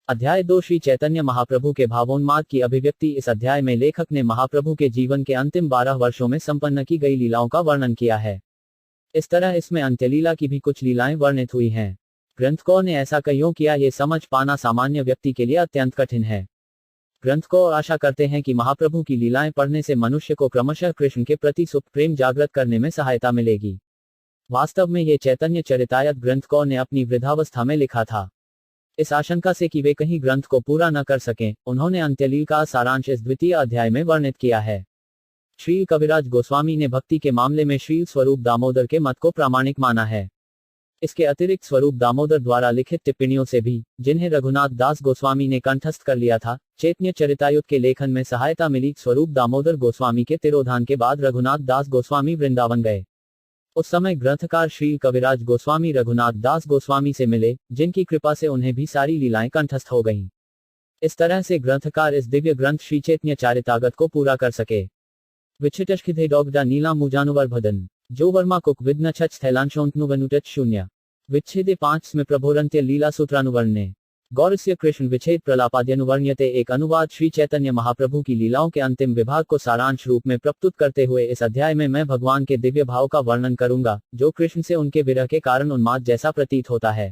अध्याय 2 श्री चैतन्य महाप्रभु के भावोन्माद की अभिव्यक्ति। इस अध्याय में लेखक ने महाप्रभु के जीवन के अंतिम 12 वर्षों में संपन्न की गई लीलाओं का वर्णन किया है। इस तरह इसमें अंत्यलीला की भी कुछ लीलाएं वर्णित हुई हैं। ग्रंथकार ने ऐसा क्यों किया, ये समझ पाना सामान्य व्यक्ति के लिए अत्यंत कठिन है। ग्रंथकार आशा करते हैं कि महाप्रभु की लीलाएं पढ़ने से मनुष्य को क्रमशः कृष्ण के प्रति सुप्त प्रेम जागृत करने में सहायता मिलेगी। वास्तव में ये चैतन्य चरितायत ग्रंथकार ने अपनी वृद्धावस्था में लिखा था। इस आशंका से कि वे कहीं ग्रंथ को पूरा न कर सकें, उन्होंने अंत्यलीला का सारांश इस द्वितीय अध्याय में वर्णित किया है। श्री कविराज गोस्वामी ने भक्ति के मामले में श्री स्वरूप दामोदर के मत को प्रामाणिक माना है। इसके अतिरिक्त स्वरूप दामोदर द्वारा लिखित टिप्पणियों से भी, जिन्हें रघुनाथ दास गोस्वामी ने कंठस्थ कर लिया था, चैतन्य चरितायुत के लेखन में सहायता मिली। स्वरूप दामोदर गोस्वामी के तिरोधान के बाद रघुनाथ दास गोस्वामी वृंदावन गए। उस समय ग्रंथकार श्री कविराज गोस्वामी रघुनाथ दास गोस्वामी से मिले, जिनकी कृपा से उन्हें भी सारी लीलाएं कंठस्थ हो गईं। इस तरह से ग्रंथकार इस दिव्य ग्रंथ श्री चैतन्य चरितागत को पूरा कर सके। विच्छिटष्किधे डॉगडा नीला मुजानुवर भदन जो वर्मा कुक विद्न छच थैलांशोन्तनुवनुटच शून्य विच्छेदे 5 में प्रभोरंत्य लीला सूत्रानुवर्ण्य गौरस्य कृष्ण विच्छेद प्रलापाद्यनुवर्ण्यते। एक अनुवाद। श्री चैतन्य महाप्रभु की लीलाओं के अंतिम विभाग को सारांश रूप में प्रस्तुत करते हुए इस अध्याय में मैं भगवान के दिव्य भाव का वर्णन करूंगा, जो कृष्ण से उनके विरह के कारण उन्माद जैसा प्रतीत होता है।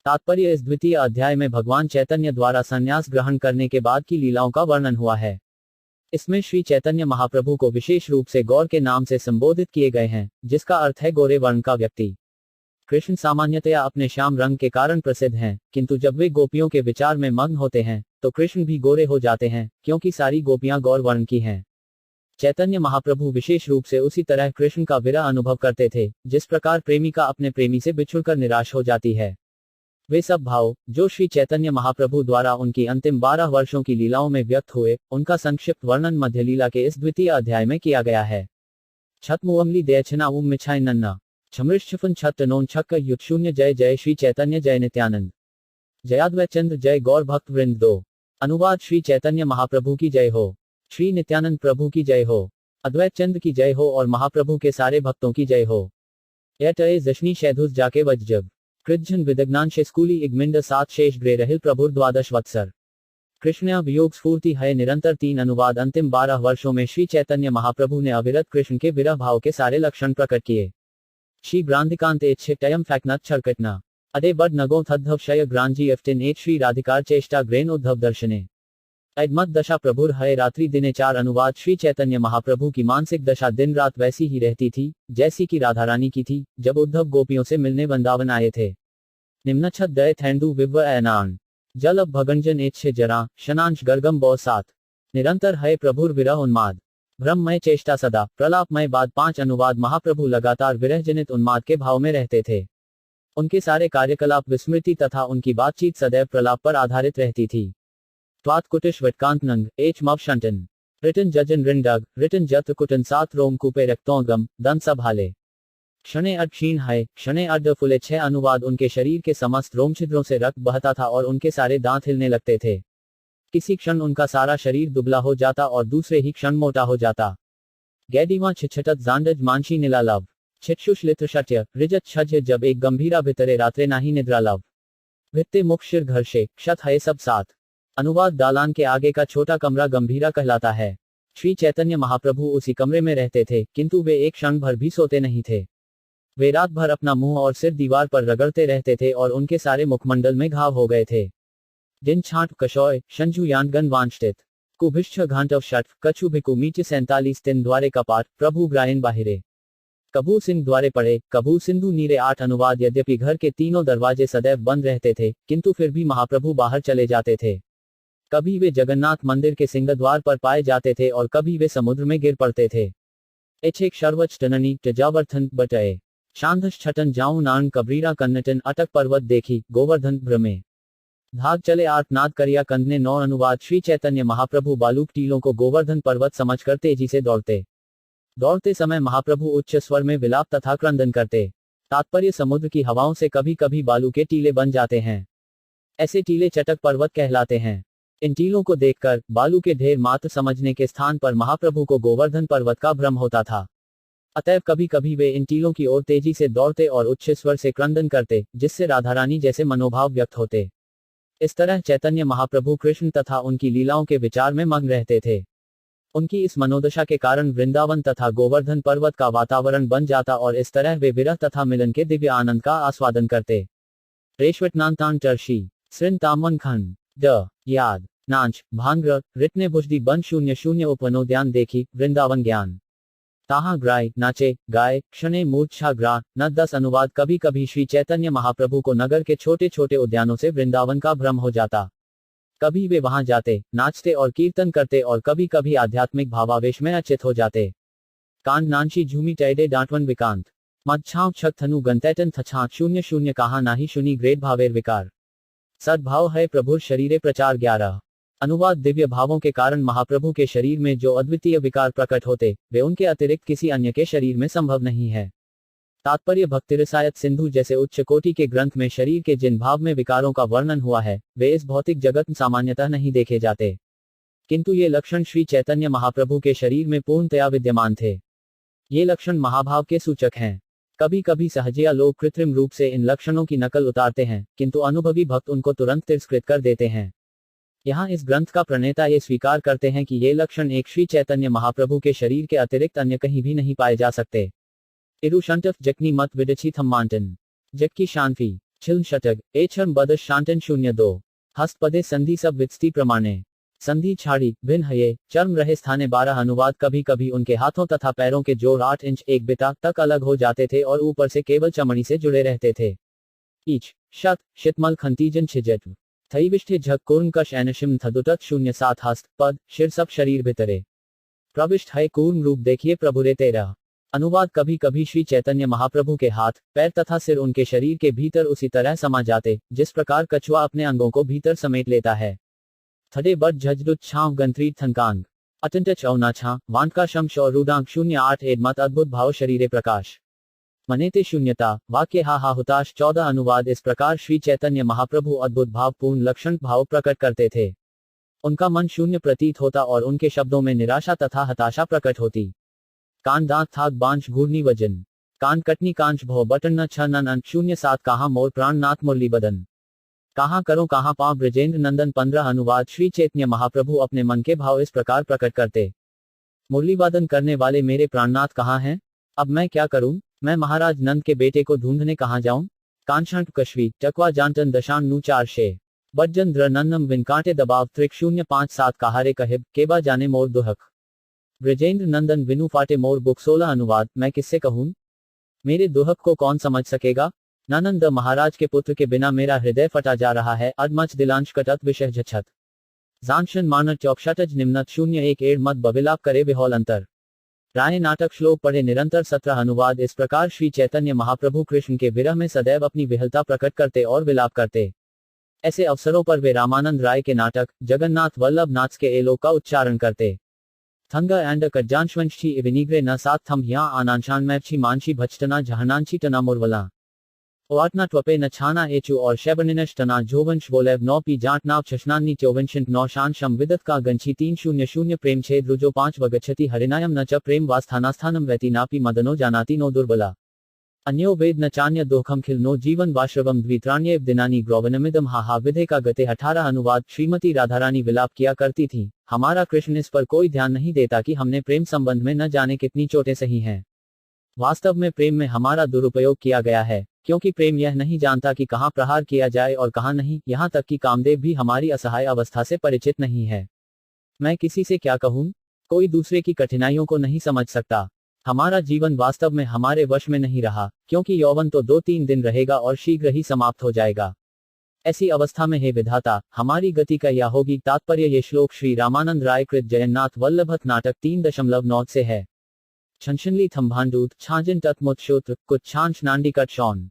तात्पर्य, इस द्वितीय अध्याय में भगवान चैतन्य द्वारा संन्यास ग्रहण करने के बाद की लीलाओं का वर्णन हुआ है। इसमें श्री चैतन्य महाप्रभु को विशेष रूप से गौर के नाम से संबोधित किए गए हैं, जिसका अर्थ है गोरे वर्ण का व्यक्ति। कृष्ण सामान्यतया अपने श्याम रंग के कारण प्रसिद्ध हैं, किंतु जब वे गोपियों के विचार में मग्न होते हैं, तो कृष्ण भी गोरे हो जाते हैं, क्योंकि सारी गोपियां गौर वर्ण की हैं। चैतन्य महाप्रभु विशेष रूप से उसी तरह कृष्ण का विरह अनुभव करते थे, जिस प्रकार प्रेमिका अपने प्रेमी से बिछुड़कर निराश हो जाती है। वे सब भाव, जो श्री चैतन्य महाप्रभु द्वारा उनकी अंतिम 12 वर्षों की लीलाओं में व्यक्त हुए, उनका संक्षिप्त वर्णन मध्य लीला के इस द्वितीय अध्याय में किया गया है। छतमुअमली दयछना उम मिछाई नन्ना छमृष्फन छत नोन छक्क युत शून्य। जय जय श्री चैतन्य जय नित्यानंद। जयाद्वैत चंद्र जय गौर भक्त वृंद दो। अनुवाद। श्री चैतन्य महाप्रभु की जय हो, श्री नित्यानंद प्रभु की जय हो, अद्वैत चंद्र की जय हो और महाप्रभु के सारे भक्तों की जय हो। यटए जश्नी शैधुस जाके वज्जब कृज्जन विदग्नान शेस्कूली इगमिंड 7 शेष ग्रे रहिल प्रभुर 12 वत्सर। कृष्ण वियोग स्फूर्ति है निरंतर। 3 अनुवाद। अंतिम 12 वर्षों में श्री चैतन्य महाप्रभु ने अविरत कृष्ण के विरह भाव के सारे लक्षण प्रकट किए। श्री ग्रांधिकांत एच्छेटयम फैक्नत छरकटना अदे बड नगो थद्धव शय ग्रांजी एफ्टिन एट श्री राधिकार चेष्टा ग्रेन उद्धव दर्शने अदमत दशा प्रभुर हय रात्रि दिने। 4 अनुवाद। श्री चैतन्य महाप्रभु की मानसिक दशा दिन रात वैसी ही रहती थी, जैसी कि राधा रानी की थी, जब उद्धव गोपियों से मिलने वृंदावन आए थे। निम्नछद दय थैंडू विव्व एनान जल अब भगंजन एच्छे जरा शनांश गर्गम बौ 7 निरंतर है प्रभुर विरह उन्माद ब्रह्ममय चेष्टा सदा प्रलापमय। बाद 5 अनुवाद। महाप्रभु लगातार विरहजनित उन्माद के भाव में रहते थे। उनके सारे कार्यकलाप विस्मृति तथा उनकी बातचीत सदैव प्रलाप पर आधारित रहती थी। त्वात कुटिश वटकांत नंग एच मव शंटन रिटन जजन रिंडग रिटन जत्र कुटन 7 रोम कूपे रक्तोगम दंत सब हाले क्षणे अड क्षीण है क्षणे अड फुले। 6 अनुवाद। उनके शरीर के समस्त रोमछिद्रों से रक्त बहता था और उनके सारे दांत हिलने लगते थे। किसी क्षण उनका सारा शरीर दुबला हो जाता और दूसरे ही क्षण मोटा हो जाता। गैडीवा छिछटत जांडज मानशी नीला लव छिक्षुष लित्र शट्य रिजत छज। जब एक गंभीरा भितरे रात्रे नाही निद्रा लव भित्ते मुख शिर घर्षे क्षत है सब 7 अनुवाद। दालान के आगे का छोटा कमरा गंभीरा कहलाता है। श्री चैतन्य महाप्रभु उसी कमरे में रहते थे, किंतु वे एक क्षण भर भी सोते नहीं थे। वे रात भर अपना मुंह और सिर दीवार पर रगड़ते रहते थे और उनके सारे मुखमंडल में घाव हो गए थे। दिन छाट कशोय शंजु यानगन वांछित कुभिष्ठ घांटव शट कछु भिकु मीच 47 दिन द्वारे कपाट प्रभु ग्रायन बाहिरे कबू सिंह द्वारे पड़े कबू सिंधु नीरे। 8 अनुवाद। यद्यपि घर के तीनों दरवाजे सदैव बंद रहते थे, किंतु फिर भी महाप्रभु बाहर चले जाते थे। कभी वे जगन्नाथ मंदिर के सिंहद्वार पर पाए जाते थे और कभी वे समुद्र में गिर पड़ते थे। एछेक शर्वच टननी टजावर्धन बटए शांधश छटन जाऊं नान कबरीरा कन्नटन अटक पर्वत देखी गोवर्धन भ्रमे भाग चले आर्तनाद करिया कंदने। 9 अनुवाद। श्री चैतन्य महाप्रभु बालूक टीलों को गोवर्धन पर्वत समझकर तेजी से दौड़ते समय महाप्रभु उच्च स्वर में विलाप तथा क्रंदन करते। तात्पर्य, समुद्र की हवाओं से कभी कभी बालू के टीले बन जाते हैं। ऐसे टीले चटक पर्वत कहलाते हैं। इन टीलों को देखकर बालू के ढेर मात्र समझने के स्थान पर महाप्रभु को गोवर्धन पर्वत का भ्रम होता था। अतएव कभी कभी वे इन टीलों की ओर तेजी से दौड़ते और उच्च स्वर से क्रंदन करते, जिससे राधारानी जैसे मनोभाव व्यक्त होते। इस तरह चैतन्य महाप्रभु कृष्ण तथा उनकी लीलाओं के विचार में मग्न रहते थे। उनकी इस मनोदशा के कारण वृंदावन तथा गोवर्धन पर्वत का वातावरण बन जाता और इस तरह वे विरह तथा मिलन के दिव्य आनंद का आस्वादन करते। रेशवटनांतान टर्शी सृन तामन खंड ड याद नाच भांग्र रिटने भुजदी बन 00 उपवनोद्यान देखी वृंदावन ज्ञान ताहा ग्राय नाचे गाय क्षणे मूर्छा ग्रा न 10 अनुवाद। कभी कभी श्री चैतन्य महाप्रभु को नगर के छोटे छोटे उद्यानों से वृंदावन का भ्रम हो जाता। कभी वे वहां जाते, नाचते और कीर्तन करते और कभी कभी आध्यात्मिक भावावेश में अचित हो जाते। कांड नानशी झूमी टैडे डांटवन विकांत मच्छाव छक थनु गंतैटन थछा 00 कहा नाही शुनी ग्रेट भावेर विकार सद्भाव है प्रभुर शरीरे प्रचार 11। अनुवाद दिव्य भावों के कारण महाप्रभु के शरीर में जो अद्वितीय विकार प्रकट होते, वे उनके अतिरिक्त किसी अन्य के शरीर में संभव नहीं है। तात्पर्य भक्तिरसायत सिंधु जैसे उच्च कोटि के ग्रंथ में शरीर के जिन भाव में विकारों का वर्णन हुआ है, वे इस भौतिक जगत में सामान्यतः नहीं देखे जाते, किंतु ये लक्षण श्री चैतन्य महाप्रभु के शरीर में पूर्णतया विद्यमान थे। ये लक्षण महाभाव के सूचक हैं। कभी कभी सहजिया लोग कृत्रिम रूप से इन लक्षणों की नकल उतारते हैं, किंतु अनुभवी भक्त उनको तुरंत तिरस्कृत कर देते हैं। यहाँ इस ग्रंथ का प्रणेता ये स्वीकार करते हैं कि ये लक्षण एक श्री चैतन्य महाप्रभु के शरीर के अतिरिक्त अन्य कहीं भी नहीं पाए जा सकते। इरुशंटफ जकनी मत विडची थम्मांटन जक्की शांति छिल्न शटग एछम बदश शांटन 02 हस्तपदे संधि सब वित्स्ती प्रमाणे संधि छाड़ी भिन्न हये चर्म रहे स्थाने 12 अनुवाद। कभी कभी उनके हाथों तथा पैरों के जोड़ 8 इंच 1 बिता तक अलग हो जाते थे और ऊपर से केवल चमड़ी से जुड़े रहते थे। ईच शत शितमल खंतीजन छिजट थईविष्ठे झक कूर्णकश एनशिम थदुटत 07 हस्त पद शिर सब शरीर भितरे प्रविष्ट है कूर्म रूप देखिए प्रभुरे तेरा। अनुवाद कभी कभी श्री चैतन्य महाप्रभु के हाथ, पैर तथा सिर उनके शरीर के भीतर उसी तरह समा जाते जिस प्रकार कछुआ अपने अंगों को भीतर समेट लेता है। थडे बट झजडुत छाव गंत्री थनकांग अटंट चौना छा वांका शम और रुदांग 08 एडमत अद्भुत भाव शरीरे प्रकाश मनेते शून्यता वाक्य हा हुताश 14 अनुवाद। इस प्रकार श्री चैतन्य महाप्रभु अद्भुत भावपूर्ण लक्षण भाव प्रकट करते थे। उनका मन शून्य प्रतीत होता और उनके शब्दों में निराशा तथा हताशा प्रकट होती। कान दांत थाक बांश घूर्णी वजन कान कटनी कांच भो बटन न छ नन 07 कहाँ मोर प्राण नाथ मुरली बदन कहाँ करो कहाँ पाँव ब्रजेंद्र नंदन 15 अनुवाद। श्री चैतन्य महाप्रभु अपने मन के भाव इस प्रकार प्रकट करते। मुरलीवादन करने वाले मेरे प्राणनाथ कहाँ हैं? अब मैं क्या करूं? मैं महाराज नंद के बेटे को ढूंढने कहाँ जाऊं? कांक्षण कश्वी टकवा जानटन दशान नु 4 शे बज्जन द्र नन्नम विन कांटे दबाव त्रिक 057 कहारे कहिब केबा जाने मोर दुहक ब्रजेंद्र नंदन विनु फाटे मोर बुक 16 अनुवाद। मैं किससे कहूं? मेरे दुहक को कौन समझ सकेगा? ननंद महाराज के पुत्र के बिना मेरा हृदय फटा जा रहा है। अदमच दिलांश कटत विषय झछत जानशन मानर चौकशटज निम्नत 01 एड़ मत बविलाप करे बिहौल अंतर राय नाटक श्लोक पढ़े निरंतर 17 अनुवाद। इस प्रकार श्री चैतन्य महाप्रभु कृष्ण के विरह में सदैव अपनी विहलता प्रकट करते और विलाप करते। ऐसे अवसरों पर वे रामानंद राय के नाटक जगन्नाथ वल्लभ नाथ के एलोक का उच्चारण करते। थंग एंड कज्जांशवंशी विनिग्रे न सात थम यहाँ आनांशान मैपछी मानशी भचटना जहनांशी टना मुरवला ओआटना ट्वपे न छाना एचु और शैबनिनश तना जोवंश बोलेव 9 पी जाट नाव छशनानी 24 9 शान शम विदत का गंछी 300 प्रेम छेद रुजो 5 वगच्छति हरिनायम न च प्रेम वास्थानास्थानम वैति नापी मदनो जानाति नो दुर्बला अन्यो वेद न चान्य दोखम खिल नो जीवन वाश्रवम द्वित्राण्येव दिनानी ग्रोवनमिदम हा विधे का गते 18 अनुवाद। श्रीमती राधारानी विलाप किया करती थी, हमारा कृष्ण इस पर कोई ध्यान नहीं देता कि हमने प्रेम संबंध में न जाने कितनी चोटें सही हैं। वास्तव में प्रेम में हमारा दुरुपयोग किया गया है, क्योंकि प्रेम यह नहीं जानता कि कहाँ प्रहार किया जाए और कहाँ नहीं। यहाँ तक कि कामदेव भी हमारी असहाय अवस्था से परिचित नहीं है। मैं किसी से क्या कहूँ? कोई दूसरे की कठिनाइयों को नहीं समझ सकता। हमारा जीवन वास्तव में हमारे वश में नहीं रहा, क्योंकि यौवन तो 2-3 दिन रहेगा और शीघ्र ही समाप्त हो जाएगा। ऐसी अवस्था में हे विधाता, हमारी गति क्या होगी? तात्पर्य ये श्लोक श्री रामानंद राय कृत जगन्नाथ वल्लभत नाटक 3.9 से है। छंशनली थम्भांडूत छाजन तत्मुत्शोत्र कुछ छांच नांडी कट शौन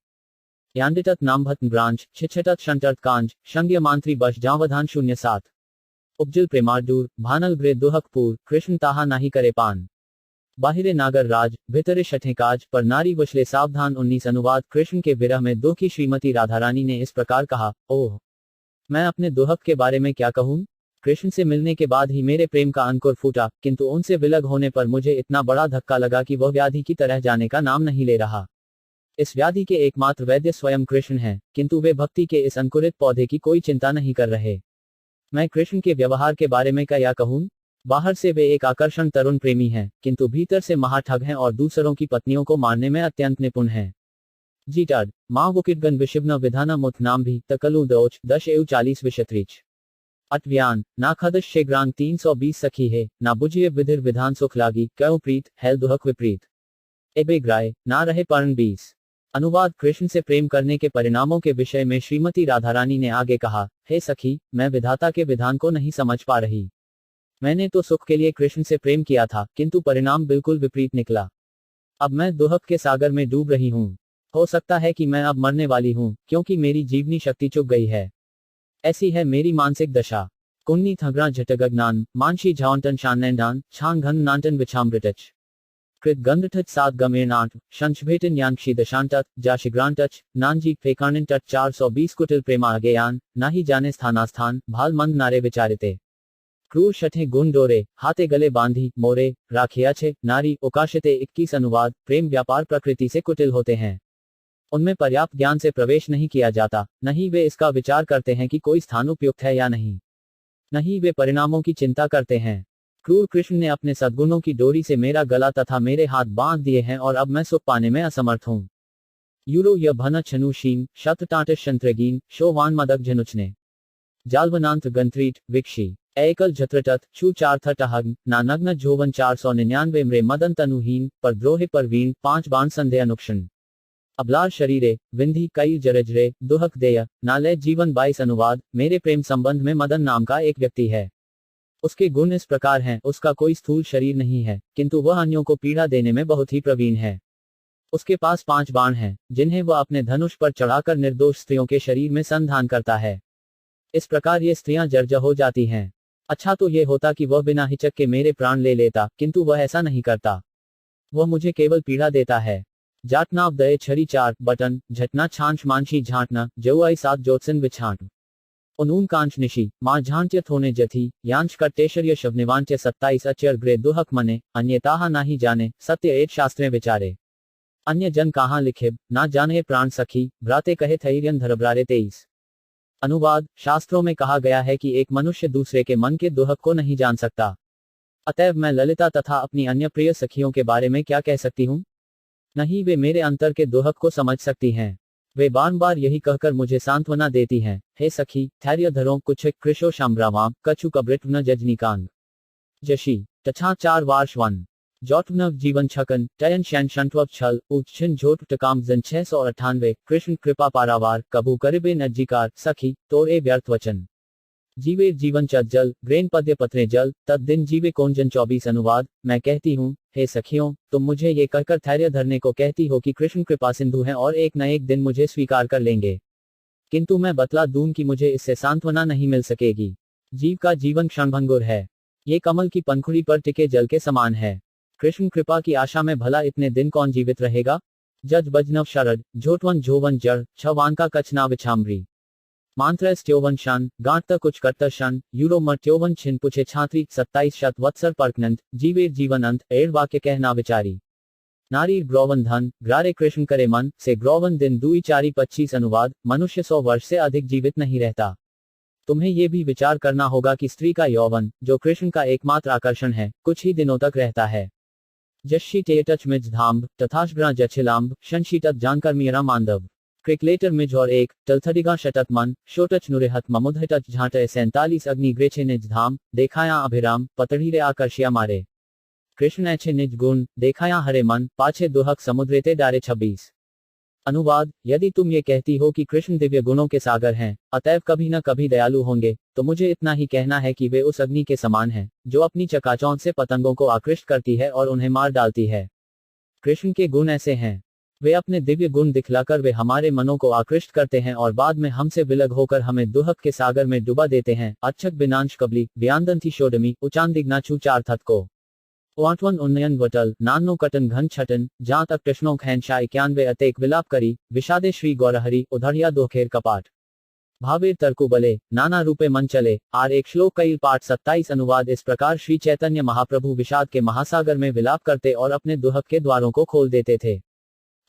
यांडितत नामभत ब्रांच छिछटत शंटर्त कांज शंग्य मांत्री बश जावधान 07 उपजिल प्रेमार्डूर भानल ब्रे दुहकपूर कृष्ण ताहा नाही करे पान बाहिरे नागर राज भितरे शठे काज पर नारी वशले सावधान 19 अनुवाद। कृष्ण के विरह में दुखी श्रीमती राधारानी ने इस प्रकार कहा, ओह, मैं अपने दुहक के बारे में क्या कहूँ? कृष्ण से मिलने के बाद ही मेरे प्रेम का अंकुर फूटा, किंतु उनसे विलग होने पर मुझे इतना बड़ा धक्का लगा कि वह व्याधि की तरह जाने का नाम नहीं ले रहा। इस व्याधि के एकमात्र वैद्य स्वयं कृष्ण हैं, किंतु वे भक्ति के इस अंकुरित पौधे की कोई चिंता नहीं कर रहे। मैं कृष्ण के व्यवहार के बारे में क्या कहूं? बाहर से वे एक आकर्षण तरुण प्रेमी हैं, किंतु भीतर से महाठग हैं और दूसरों की पत्नियों को मारने में अत्यंत निपुण हैं। जीटाड माँ वुकिटगन विशिवन विधाना मुथ नाम भी तकलु दोच 10 विशत्रीच अटव्यान ना खदश शेग्रांग 320 सखी है ना बुझिए विधिर विधान सुख लागी क्यों प्रीत हैल दुहक विपरीत एबे ग्राय ना रहे पर्ण 20। अनुवाद कृष्ण से प्रेम करने के परिणामों के विषय में श्रीमती राधारानी ने आगे कहा, हे सखी, मैं विधाता के विधान को नहीं समझ पा रही। मैंने तो सुख के लिए कृष्ण से प्रेम किया था, किंतु परिणाम बिल्कुल विपरीत निकला। अब मैं दुहक के सागर में डूब रही हूँ। हो सकता है कि मैं अब मरने वाली हूँ, क्योंकि मेरी जीवनी शक्ति चुक गई है। ऐसी है मेरी मानसिक दशा। कुन्नी थगरा झटगज्ञान मानशी झाउंटन शानैंडान छांग घन नांटन विछामृटच कृत गंधठच सात गमेरनाट शंशभेटन यांक्षी दशांटत जाशिग्रांटच नानजी फेकानिन टट 420 कुटिल प्रेमा अगेयान नाही जाने स्थानास्थान भाल मंद नारे विचारिते क्रूर शठे गुण डोरे हाथे गले बांधी मोरे राखिया छे नारी उकाशिते 21 अनुवाद प्रेम व्यापार प्रकृति से कुटिल होते हैं। उनमें पर्याप्त ज्ञान से प्रवेश नहीं किया जाता, नहीं वे इसका विचार करते हैं कि कोई स्थान उपयुक्त है या नहीं, नहीं वे परिणामों की चिंता करते हैं। क्रूर कृष्ण ने अपने सद्गुणों की डोरी से मेरा गला तथा मेरे हाथ बांध दिए हैं और अब मैं सुख पाने में असमर्थ हूँ। यूरो य भन छनु शीम शत टाटश शंत्रगीन शो वान मदक झनुचने जालवनांत गंत्रीट विक्षी एकल झत्रटत छू 4 थटहग ना नग्न जोवन 499 मरे मदन तनुहीन पर द्रोहे पर वीण 5 बाण संधे अनुक्षण अबलार शरीरे विंधी कई जरजरे दुहक देय नाले जीवन 22 अनुवाद मेरे प्रेम संबंध में मदन नाम का एक व्यक्ति है। उसके गुण इस प्रकार हैं, उसका कोई स्थूल शरीर नहीं है, किंतु वह अन्यों को पीड़ा देने में बहुत ही प्रवीण है। उसके पास 5 बाण हैं, जिन्हें वह अपने धनुष पर चढ़ाकर निर्दोष स्त्रियों के शरीर में संधान करता है। इस प्रकार ये स्त्रियां जर्जर हो जाती हैं। अच्छा तो ये होता कि वह बिना हिचक के मेरे प्राण ले लेता, किंतु वह ऐसा नहीं करता। वह मुझे केवल पीड़ा देता है। जाटनाव दये छरी 4 बटन झटना छांच मानशी झांटना जौआई 7 जोत्सिन विछांट उनून कांच निशी मां झांट्य थोने जथी यांश कट्टेशर्य शवनिवांच्य 27 अचर ग्रे दुहक मने अन्यताहा नाही जाने सत्य एट शास्त्रे विचारे अन्य जन कहाँ लिखे ना जाने प्राण सखी भ्राते कहे थैर्यन धरब्रारे 23। अनुवाद शास्त्रों में कहा गया है कि एक मनुष्य दूसरे के मन के दुहक को नहीं जान सकता। अतएव मैं ललिता तथा अपनी अन्य प्रिय सखियों के बारे में क्या कह सकती हूँ? नहीं वे मेरे अंतर के दुहक को समझ सकती हैं। वे बार बार यही कहकर मुझे सांत्वना देती हैं, हे सखी थैर्य धरो कुछ कृशो शाम्रावाम कछु कब्रिट न जजनीकांग जशी तथा 4 वार्ष 1 जौटनव जीवन छकन टयन शैन शंटवब छल उच्छिन झोट टकाम जन 698 कृष्ण कृपा पारावार कभू करिबे नज्जिकार सखी तोरे व्यर्थ वचन जीवे जीवन चज्जल ग्रेन पद्य पत्रे जल तद दिन जीवे कौनजन 24 अनुवाद मैं कहती हूँ, हे सखियों, तुम मुझे ये कहकर धैर्य धरने को कहती हो कि कृष्ण कृपा सिंधु हैं और एक न एक दिन मुझे स्वीकार कर लेंगे, किंतु मैं बतला दूं कि मुझे इससे सांत्वना नहीं मिल सकेगी। जीव का जीवन क्षणभंगुर है, ये कमल की पंखुड़ी पर टिके जल के समान है। कृष्ण कृपा की आशा में भला इतने दिन कौन जीवित रहेगा? जज बजनव शरद झोटवन झोवन जड़ छवान का कचना विछामरी मांत्र स्त्योवन शन गांठ कुछ करतर शन यूरो मर्त्योवन छिन पुछे छात्री 27 शत वत्सर परकनंत जीवेर जीवन अंत एड़ वाक्य कहना विचारी नारी ग्रोवन धन ग्रारे कृष्ण करे मन से ग्रोवन दिन 2 4 25 अनुवाद मनुष्य 100 वर्ष से अधिक जीवित नहीं रहता। तुम्हें ये भी विचार करना होगा कि स्त्री का यौवन, जो कृष्ण का एकमात्र आकर्षण है, कुछ ही दिनों तक रहता है। जशी टेटच मिज धाम्ब तथाशग्रा जछिलाम्ब शंशीटत जानकर मीरा मांडव क्रिकलेटर मिज और एक टलथडिगा शटत मन शोटच नुरेहत ममुदहटच झांट 47 अग्नि ग्रेछे निज धाम देखाया अभिराम पतढ़ीरे आकर्षिया मारे कृष्ण ऐछे निज गुण देखाया हरे मन पाछे दुहक समुद्रेते डारे 26। अनुवाद यदि तुम ये कहती हो कि कृष्ण दिव्य गुणों के सागर हैं, अतएव कभी न कभी दयालु होंगे, तो मुझे इतना ही कहना है कि वे उस अग्नि के समान हैं, जो अपनी चकाचौंध से पतंगों को आकृष्ट करती है और उन्हें मार डालती है। कृष्ण के गुण ऐसे हैं, वे अपने दिव्य गुण दिखलाकर वे हमारे मनों को आकृष्ट करते हैं और बाद में हमसे विलग होकर हमें दुहक के सागर में डुबा देते हैं। अच्छक बिनांश कबली व्यांदन थी शोडमी उचांदिग्ना छू 4 थत को वाटवन उन्नयन वटल नानो कटन घन छटन जहां तक कृष्णों खैनशा 91 अतेक विलाप करी विषादे श्री गौरहरी उधड़िया दोखेर कपाट भावेर तरकु बले नाना रूपे मन चले आर एक श्लोक कई पाठ 27 अनुवाद इस प्रकार श्री चैतन्य महाप्रभु विषाद के महासागर में विलाप करते और अपने दुहक के द्वारों को खोल देते थे।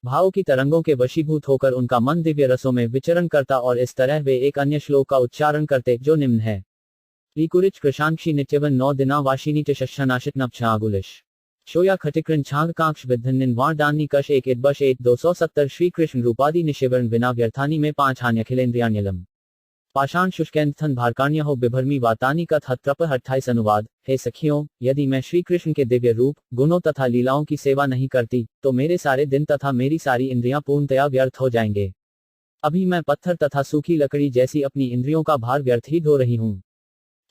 भाव की तरंगों के वशीभूत होकर उनका मन दिव्य रसों में विचरण करता और इस तरह वे एक अन्य श्लोक का उच्चारण करते जो निम्न है। लीकुरिच कृशांक्षी नित्यवन 9 दिना वाशिनी च शशनाशित नपछागुलिश शोया खटिकृन छांग कांक्ष विद्धन वारदानी कश एक इदबश एक 270 श्री कृष्ण रूपादि निशिवरण बिना व्यर्थानी में 5 हान्यखिलेन्द्रियाण्यलम पाषाण शुष्कैंथन भारकाण्य हो बिभर्मी वातानी कथ हत्रप 28 अनुवाद। हे सखियों, यदि मैं श्री कृष्ण के दिव्य रूप, गुणों तथा लीलाओं की सेवा नहीं करती तो मेरे सारे दिन तथा मेरी सारी इंद्रियां पूर्णतया व्यर्थ हो जाएंगे। अभी मैं पत्थर तथा सूखी लकड़ी जैसी अपनी इंद्रियों का भार व्यर्थ ही ढो रही हूँ।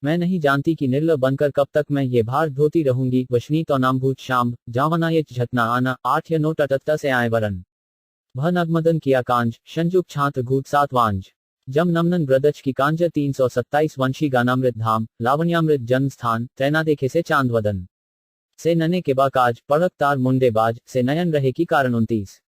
मैं नहीं जानती कि निर्लय बनकर कब तक मैं ये भार ढोती रहूंगी। वशनी तो नामभूत शाम जावना ये झटना आना 8 या 9 टटत्ता से आए वरन भ नगमदन किया कांज संजुक छात्र घूट 7 वांज जम नमनन ब्रदच की कांज 327 वंशी गानामृत धाम लावण्यामृत जन्म स्थान तैना देखे से चांद वदन से नने के बाकाज पढ़क तार मुंडे बाज से नयन रहे की कारण 29।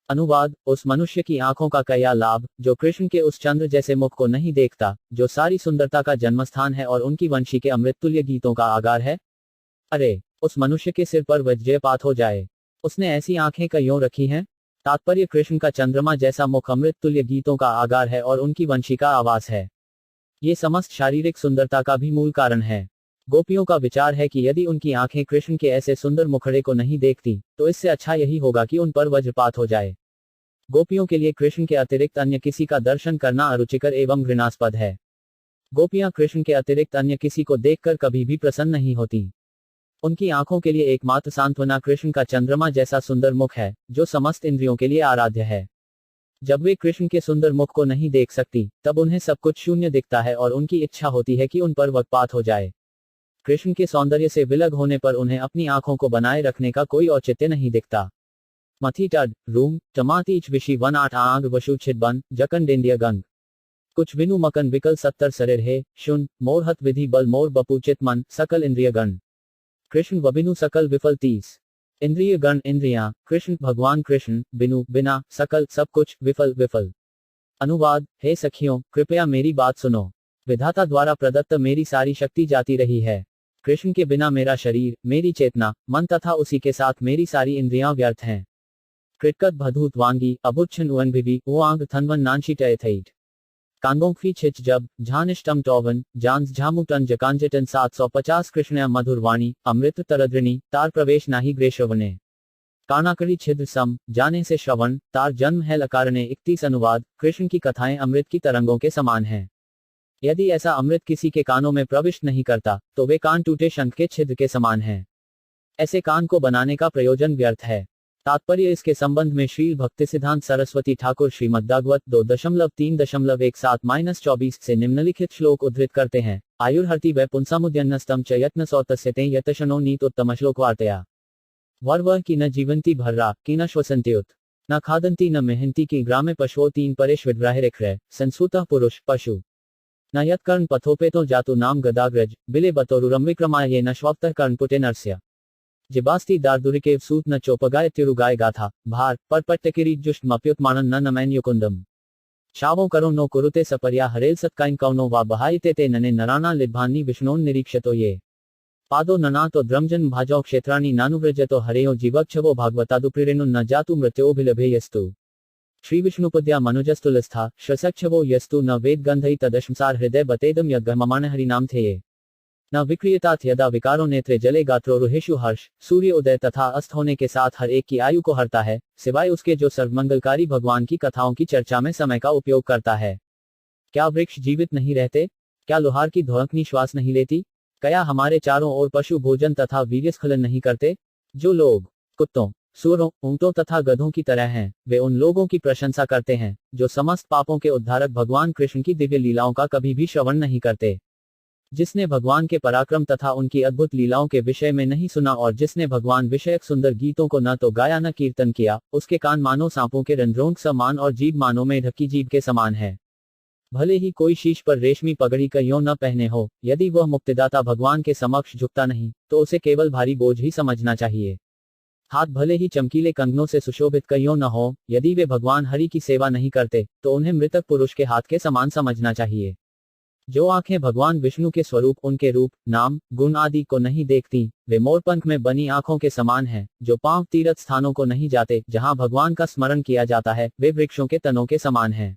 अनुवाद। उस मनुष्य की आंखों का क्या लाभ जो कृष्ण के उस चंद्र जैसे मुख को नहीं देखता, जो सारी सुंदरता का जन्मस्थान है और उनकी वंशी के अमृततुल्य गीतों का आगार है। अरे, उस मनुष्य के सिर पर वज्रपात हो जाए। उसने ऐसी आंखें क्यों रखी हैं? तात्पर्य, कृष्ण का चंद्रमा जैसा मुख अमृततुल्य गीतों का आगार है और उनकी वंशी का आवास है। ये समस्त शारीरिक सुंदरता का भी मूल कारण है। गोपियों का विचार है कि यदि उनकी आंखें कृष्ण के ऐसे सुंदर मुखड़े को नहीं देखती तो इससे अच्छा यही होगा कि उन पर वज्रपात हो जाए। गोपियों के लिए कृष्ण के अतिरिक्त अन्य किसी का दर्शन करना अरुचिकर एवं घृणास्पद है। गोपियां कृष्ण के अतिरिक्त अन्य किसी को देखकर कभी भी प्रसन्न नहीं होती। उनकी आंखों के लिए एकमात्र सांत्वना कृष्ण का चंद्रमा जैसा सुंदर मुख है, जो समस्त इंद्रियों के लिए आराध्य है। जब वे कृष्ण के सुंदर मुख को नहीं देख सकती, तब उन्हें सब कुछ शून्य दिखता है और उनकी इच्छा होती है कि उन पर वज्रपात हो जाए। कृष्ण के सौंदर्य से विलग होने पर उन्हें अपनी आंखों को बनाए रखने का कोई औचित्य नहीं दिखता। मथी टड रूम टमातीच विशी 18 आंग वशु छिदबन जकन डेंडिया गंग कुछ विनु मकन विकल 70 शरीर है शुन मोर हत विधि बल मोर बपूचित मन सकल इंद्रिय गण कृष्ण वबिनु सकल विफल 30। इंद्रिय गण इंद्रियां, कृष्ण भगवान कृष्ण, बिनु बिना, सकल सब कुछ, विफल विफल। अनुवाद। हे सखियों, कृपया मेरी बात सुनो। विधाता द्वारा प्रदत्त मेरी सारी शक्ति जाती रही है। कृष्ण के बिना मेरा शरीर, मेरी चेतना, मन तथा उसी के साथ मेरी सारी इंद्रियां व्यर्थ हैं। कृटकत भधूत वांगी अबुच्छन उन भिवी वो आंग थनवन नानशी टयथईट कांगोंगफी छिच जब झानिष्टम टोवन जांस झामुटन जकांजटन 750 कृष्ण मधुर वाणी अमृत तरद्रिणी तार प्रवेश नाही ग्रेश्रवणे कानाकड़ी छिद्र सम जाने से श्रवण तार जन्म है लकारणे 31। अनुवाद। कृष्ण की कथाएं अमृत की तरंगों के समान हैं। यदि ऐसा अमृत किसी के कानों में प्रविष्ट नहीं करता तो वे कान टूटे शंख के छिद्र के समान हैं। ऐसे कान को बनाने का प्रयोजन व्यर्थ है। तात्पर्य, इसके संबंध में श्रील भक्तिसिद्धांत सरस्वती ठाकुर श्रीमद्भागवत 2.3-17-24 से निम्नलिखित श्लोक उद्धृत करते हैं। आयुर्हर्ति वै पुंसामुद्यन्नस्तम च यत्न सौतस्यते यतशनो नीतोत्तम श्लोक वार्तया वह की न जीवंती भर्रा की न श्वसंत्युत न खादंती न मेहनती की ग्रामे पशुओ 3 परेश विद्राहिरिक्र संसूतः पुरुष पशु न यत्कर्ण पथोपेतो जातु नाम गदाग्रज बिले बतोरुरम विक्रमाय न श्वप्तः कर्णपुटे नरस्य जिबास्ती दार्दुरिकेव सूत न चोपगाय तिरुगाय गाथा भार परपट्टकिरी जुष्ट मप्युत्मानन न नमैन युकुंदम शावों करो नो कुरुते सपर्या हरेल सत्काइन कौनो वा बहायते ते नने नराना लिद्भानी विष्णोन निरीक्षतो ये पादो नना तो द्रमजन भाजौ क्षेत्राणि नानुव्रजतो हरेयो जीवक्षवो भागवतादुप्रिरेणु न जातु मृत्योभिलभेयस्तु श्री विष्णुपद्या मनुजस्तुलस्था श्रसक्षवो यस्तु न वेद गंधई तदश्मसार हृदय बतेदम यद्गममाण हरिनाम थेये न विक्रियतात यदा विकारो नेत्रे जले गात्रो रुहेशु हर्ष सूर्य उदय तथा अस्त होने के साथ हर एक की आयु को हरता है, सिवाय उसके जो सर्वमंगलकारी भगवान की कथाओं की चर्चा में समय का उपयोग करता है। क्या वृक्ष जीवित नहीं रहते? क्या लोहार की धोंकनी श्वास नहीं लेती? क्या हमारे चारों ओर पशु भोजन तथा वीर्यस्खलन नहीं करते? जो लोग कुत्तों, सूरों, ऊंटों तथा गधों की तरह हैं, वे उन लोगों की प्रशंसा करते हैं जो समस्त पापों के उद्धारक भगवान कृष्ण की दिव्य लीलाओं का कभी भी श्रवण नहीं करते। जिसने भगवान के पराक्रम तथा उनकी अद्भुत लीलाओं के विषय में नहीं सुना और जिसने भगवान विषयक सुंदर गीतों को न तो गाया न कीर्तन किया, उसके कान मानो सांपों के रंध्रों समान और जीभ मानो में ढकी जीभ के समान है। भले ही कोई शीश पर रेशमी पगड़ी क्यों न पहने हो, यदि वह मुक्तिदाता भगवान के समक्ष झुकता नहीं तो उसे केवल भारी बोझ ही समझना चाहिए। हाथ भले ही चमकीले कंगनों से सुशोभित क्यों न हो, यदि वे भगवान हरि की सेवा नहीं करते तो उन्हें मृतक पुरुष के हाथ के समान समझना चाहिए। जो आंखें भगवान विष्णु के स्वरूप, उनके रूप, नाम, गुण आदि को नहीं देखती, वे मोरपंख में बनी आंखों के समान हैं। जो पांव तीर्थ स्थानों को नहीं जाते, जहां भगवान का स्मरण किया जाता है, वे वृक्षों के तनों के समान हैं।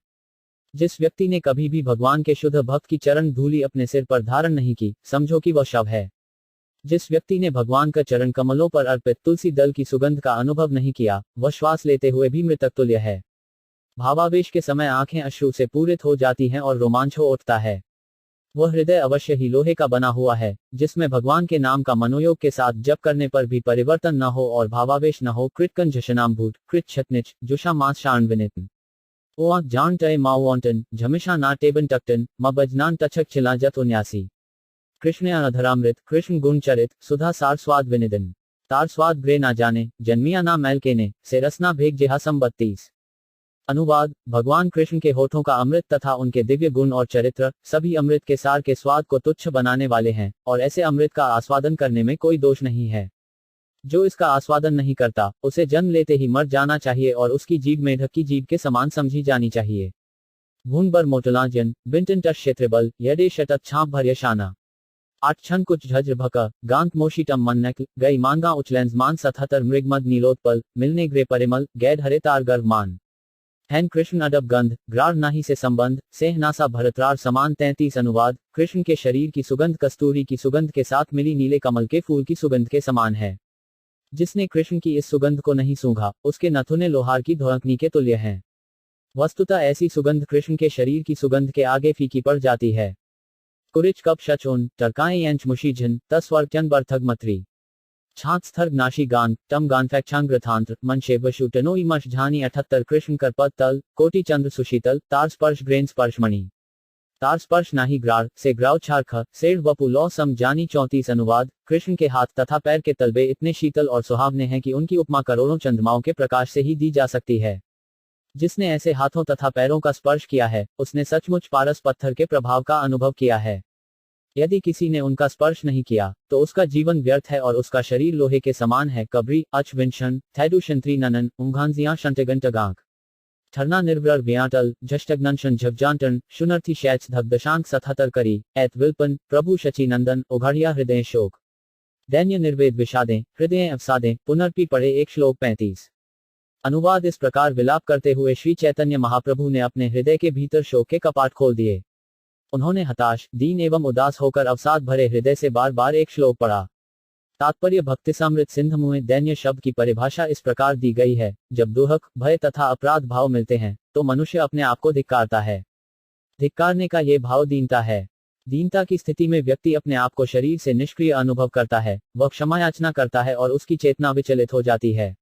जिस व्यक्ति ने कभी भी भगवान के शुद्ध भक्त की चरण धूलि अपने सिर पर धारण नहीं की, समझो कि वह शव है। जिस व्यक्ति ने भगवान का चरण कमलों पर अर्पित तुलसी दल की सुगंध का अनुभव नहीं किया, वह श्वास लेते हुए भी मृतक तुल्य है। भावावेश के समय आंखें अश्रु से पूरित हो जाती हैं और रोमांच हो उठता है। वह हृदय अवश्य ही लोहे का बना हुआ है, जिसमें भगवान के नाम का मनोयोग के साथ जप करने पर भी परिवर्तन न हो और भावावेश न हो। कृतकन झशनामभूत कृत छतनिच जुषा मास शाणविनितन ओ जान टय माओटन झमिशा ना टेबन टक्टन मबजनान तछक चिलाजत उन्यासी कृष्ण अधरामृत कृष्ण गुण चरित सुधा सार स्वाद विनिदन तार स्वाद ग्रे ना जाने जन्मिया ना मैल केने से रसना भेग जेहा सम 32। अनुवाद: भगवान कृष्ण के होठों का अमृत तथा उनके दिव्य गुण और चरित्र सभी अमृत के सार के स्वाद को तुच्छ बनाने वाले हैं, और ऐसे अमृत का आस्वादन करने में कोई दोष नहीं है। जो इसका आस्वादन नहीं करता, उसे जन्म लेते ही मर जाना चाहिए और उसकी जीभ मेढक की जीभ के समान समझी जानी चाहिए। भून बर मोटलाजन बिंटन टश क्षेत्रबल यदे शतत छाप भर यशाना 8 क्षण कुछ झज्र भक गांत मोशीटम मन्नक गई मानगा उचलेंस मान 77 मृगमद नीलोत्पल मिलने ग्रे परिमल गैड हरे तार गर्भ मान हैन कृष्ण अडब गंध ग्रार नाही से संबंध सेह नासा भरतरार समान 33। अनुवाद: कृष्ण के शरीर की सुगंध कस्तूरी की सुगंध के साथ मिली नीले कमल के फूल की सुगंध के समान है। जिसने कृष्ण की इस सुगंध को नहीं सूंघा, उसके नथुने लोहार की धोंकनी के तुल्य हैं। वस्तुतः ऐसी सुगंध कृष्ण के शरीर की सुगंध के आगे फीकी पड़ जाती है। कुरिच कप शचोन टरकाए एंच मुशीझन तस्वर चन बर्थग मत्री छात स्थर्ग नाशी गान टम गान फैक्षांग्रथांत्र मनशे वशु टनोई मश झानी 78। कृष्ण कर पद तल कोटि चंद्र सुशीतल तार स्पर्श ग्रेन स्पर्श मणि तार स्पर्श नाही ग्रार से ग्राव छारख सेठ वपु लौ सम जानी 34। अनुवाद: कृष्ण के हाथ तथा पैर के तलबे इतने शीतल और सुहावने हैं कि उनकी उपमा करोड़ों चंद्रमाओं के प्रकाश से ही दी जा सकती है। जिसने ऐसे हाथों तथा पैरों का स्पर्श किया है, उसने सचमुच पारस पत्थर के प्रभाव का अनुभव किया है। यदि किसी ने उनका स्पर्श नहीं किया, तो उसका जीवन व्यर्थ है और उसका शरीर लोहे के समान है। कब्री अचविंशन थैडुशंत्री ननन उंघांजिया शंटगंटगांक ठरना निर्भर व्याटल झष्टग्नशन झपजांटन शुनर्थी शैच धगदशांक 77 करी ऐत विल्पन प्रभु शची नंदन उघाड़िया हृदय शोक दैन्य निर्वेद विषादें हृदय अवसादें पुनर्पी पढ़े। एक श्लोक 35। अनुवाद: इस प्रकार विलाप करते हुए श्री चैतन्य महाप्रभु ने अपने हृदय के भीतर शोक के कपाट खोल दिए। उन्होंने हताश, दीन एवं उदास होकर अवसाद भरे हृदय से बार बार एक श्लोक पढ़ा। तात्पर्य: भक्तिसामृत सिंधु में दैन्य शब्द की परिभाषा इस प्रकार दी गई है: जब दुख, भय तथा अपराध भाव मिलते हैं, तो मनुष्य अपने आप को धिक्कारता है। धिक्कारने का ये भाव दीनता है। दीनता की स्थिति में व्यक्ति अपने आप को शरीर से निष्क्रिय अनुभव करता है, वह क्षमायाचना करता है और उसकी चेतना विचलित हो जाती है।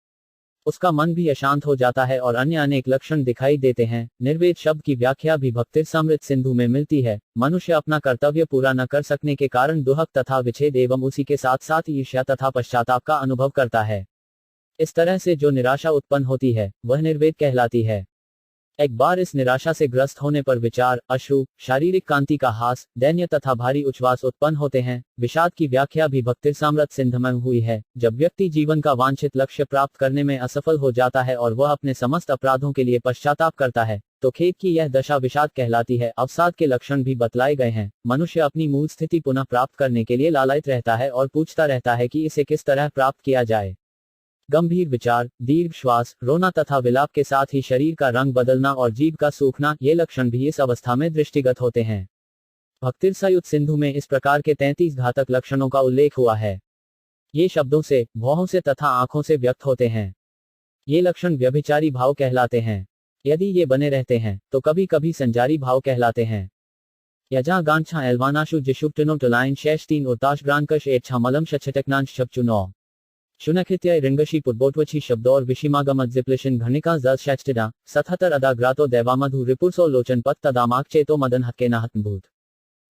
उसका मन भी अशांत हो जाता है और अन्य अनेक लक्षण दिखाई देते हैं। निर्वेद शब्द की व्याख्या भी भक्तिसामृत सिंधु में मिलती है। मनुष्य अपना कर्तव्य पूरा न कर सकने के कारण दुहक तथा विच्छेद एवं उसी के साथ साथ ईर्ष्या तथा पश्चाताप का अनुभव करता है। इस तरह से जो निराशा उत्पन्न होती है, वह निर्वेद कहलाती है। एक बार इस निराशा से ग्रस्त होने पर विचार, अश्रु, शारीरिक कांति का हास, दैन्य तथा भारी उच्छ्वास उत्पन्न होते हैं। विषाद की व्याख्या भी भक्तिसामृत सिंधु में हुई है। जब व्यक्ति जीवन का वांछित लक्ष्य प्राप्त करने में असफल हो जाता है और वह अपने समस्त अपराधों के लिए पश्चाताप करता है, तो खेद की यह दशा विषाद कहलाती है। अवसाद के लक्षण भी बतलाए गए हैं। मनुष्य अपनी मूल स्थिति पुनः प्राप्त करने के लिए लालायित रहता है और पूछता रहता है कि इसे किस तरह प्राप्त किया जाए। गंभीर विचार, दीर्घ श्वास, रोना तथा विलाप के साथ ही शरीर का रंग बदलना और जीभ का सूखना, ये लक्षण भी इस अवस्था में दृष्टिगत होते हैं। भक्तिरसायुत सिंधु में इस प्रकार के 33 घातक लक्षणों का उल्लेख हुआ है। ये शब्दों से, भौहों से तथा आंखों से व्यक्त होते हैं। ये लक्षण व्यभिचारी भाव कहलाते हैं। यदि ये बने रहते हैं, तो कभी कभी संजारी भाव कहलाते हैं। यजा गांछा एलवानाशु जिशुप्टनो टलाइन शेष 3 उताश ग्रांकश एच्छा मलम शच्छटकनांश शब्चुनो शुनखित्य रिंगशी पुटबोटवची शब्द और विशिमागमत जिप्लिशन घनिका जस शैचटिडा 77 अदा ग्रातो दैवामधु रिपुरसो लोचन पत तदामाक चेतो मदन हत्केना हतभूत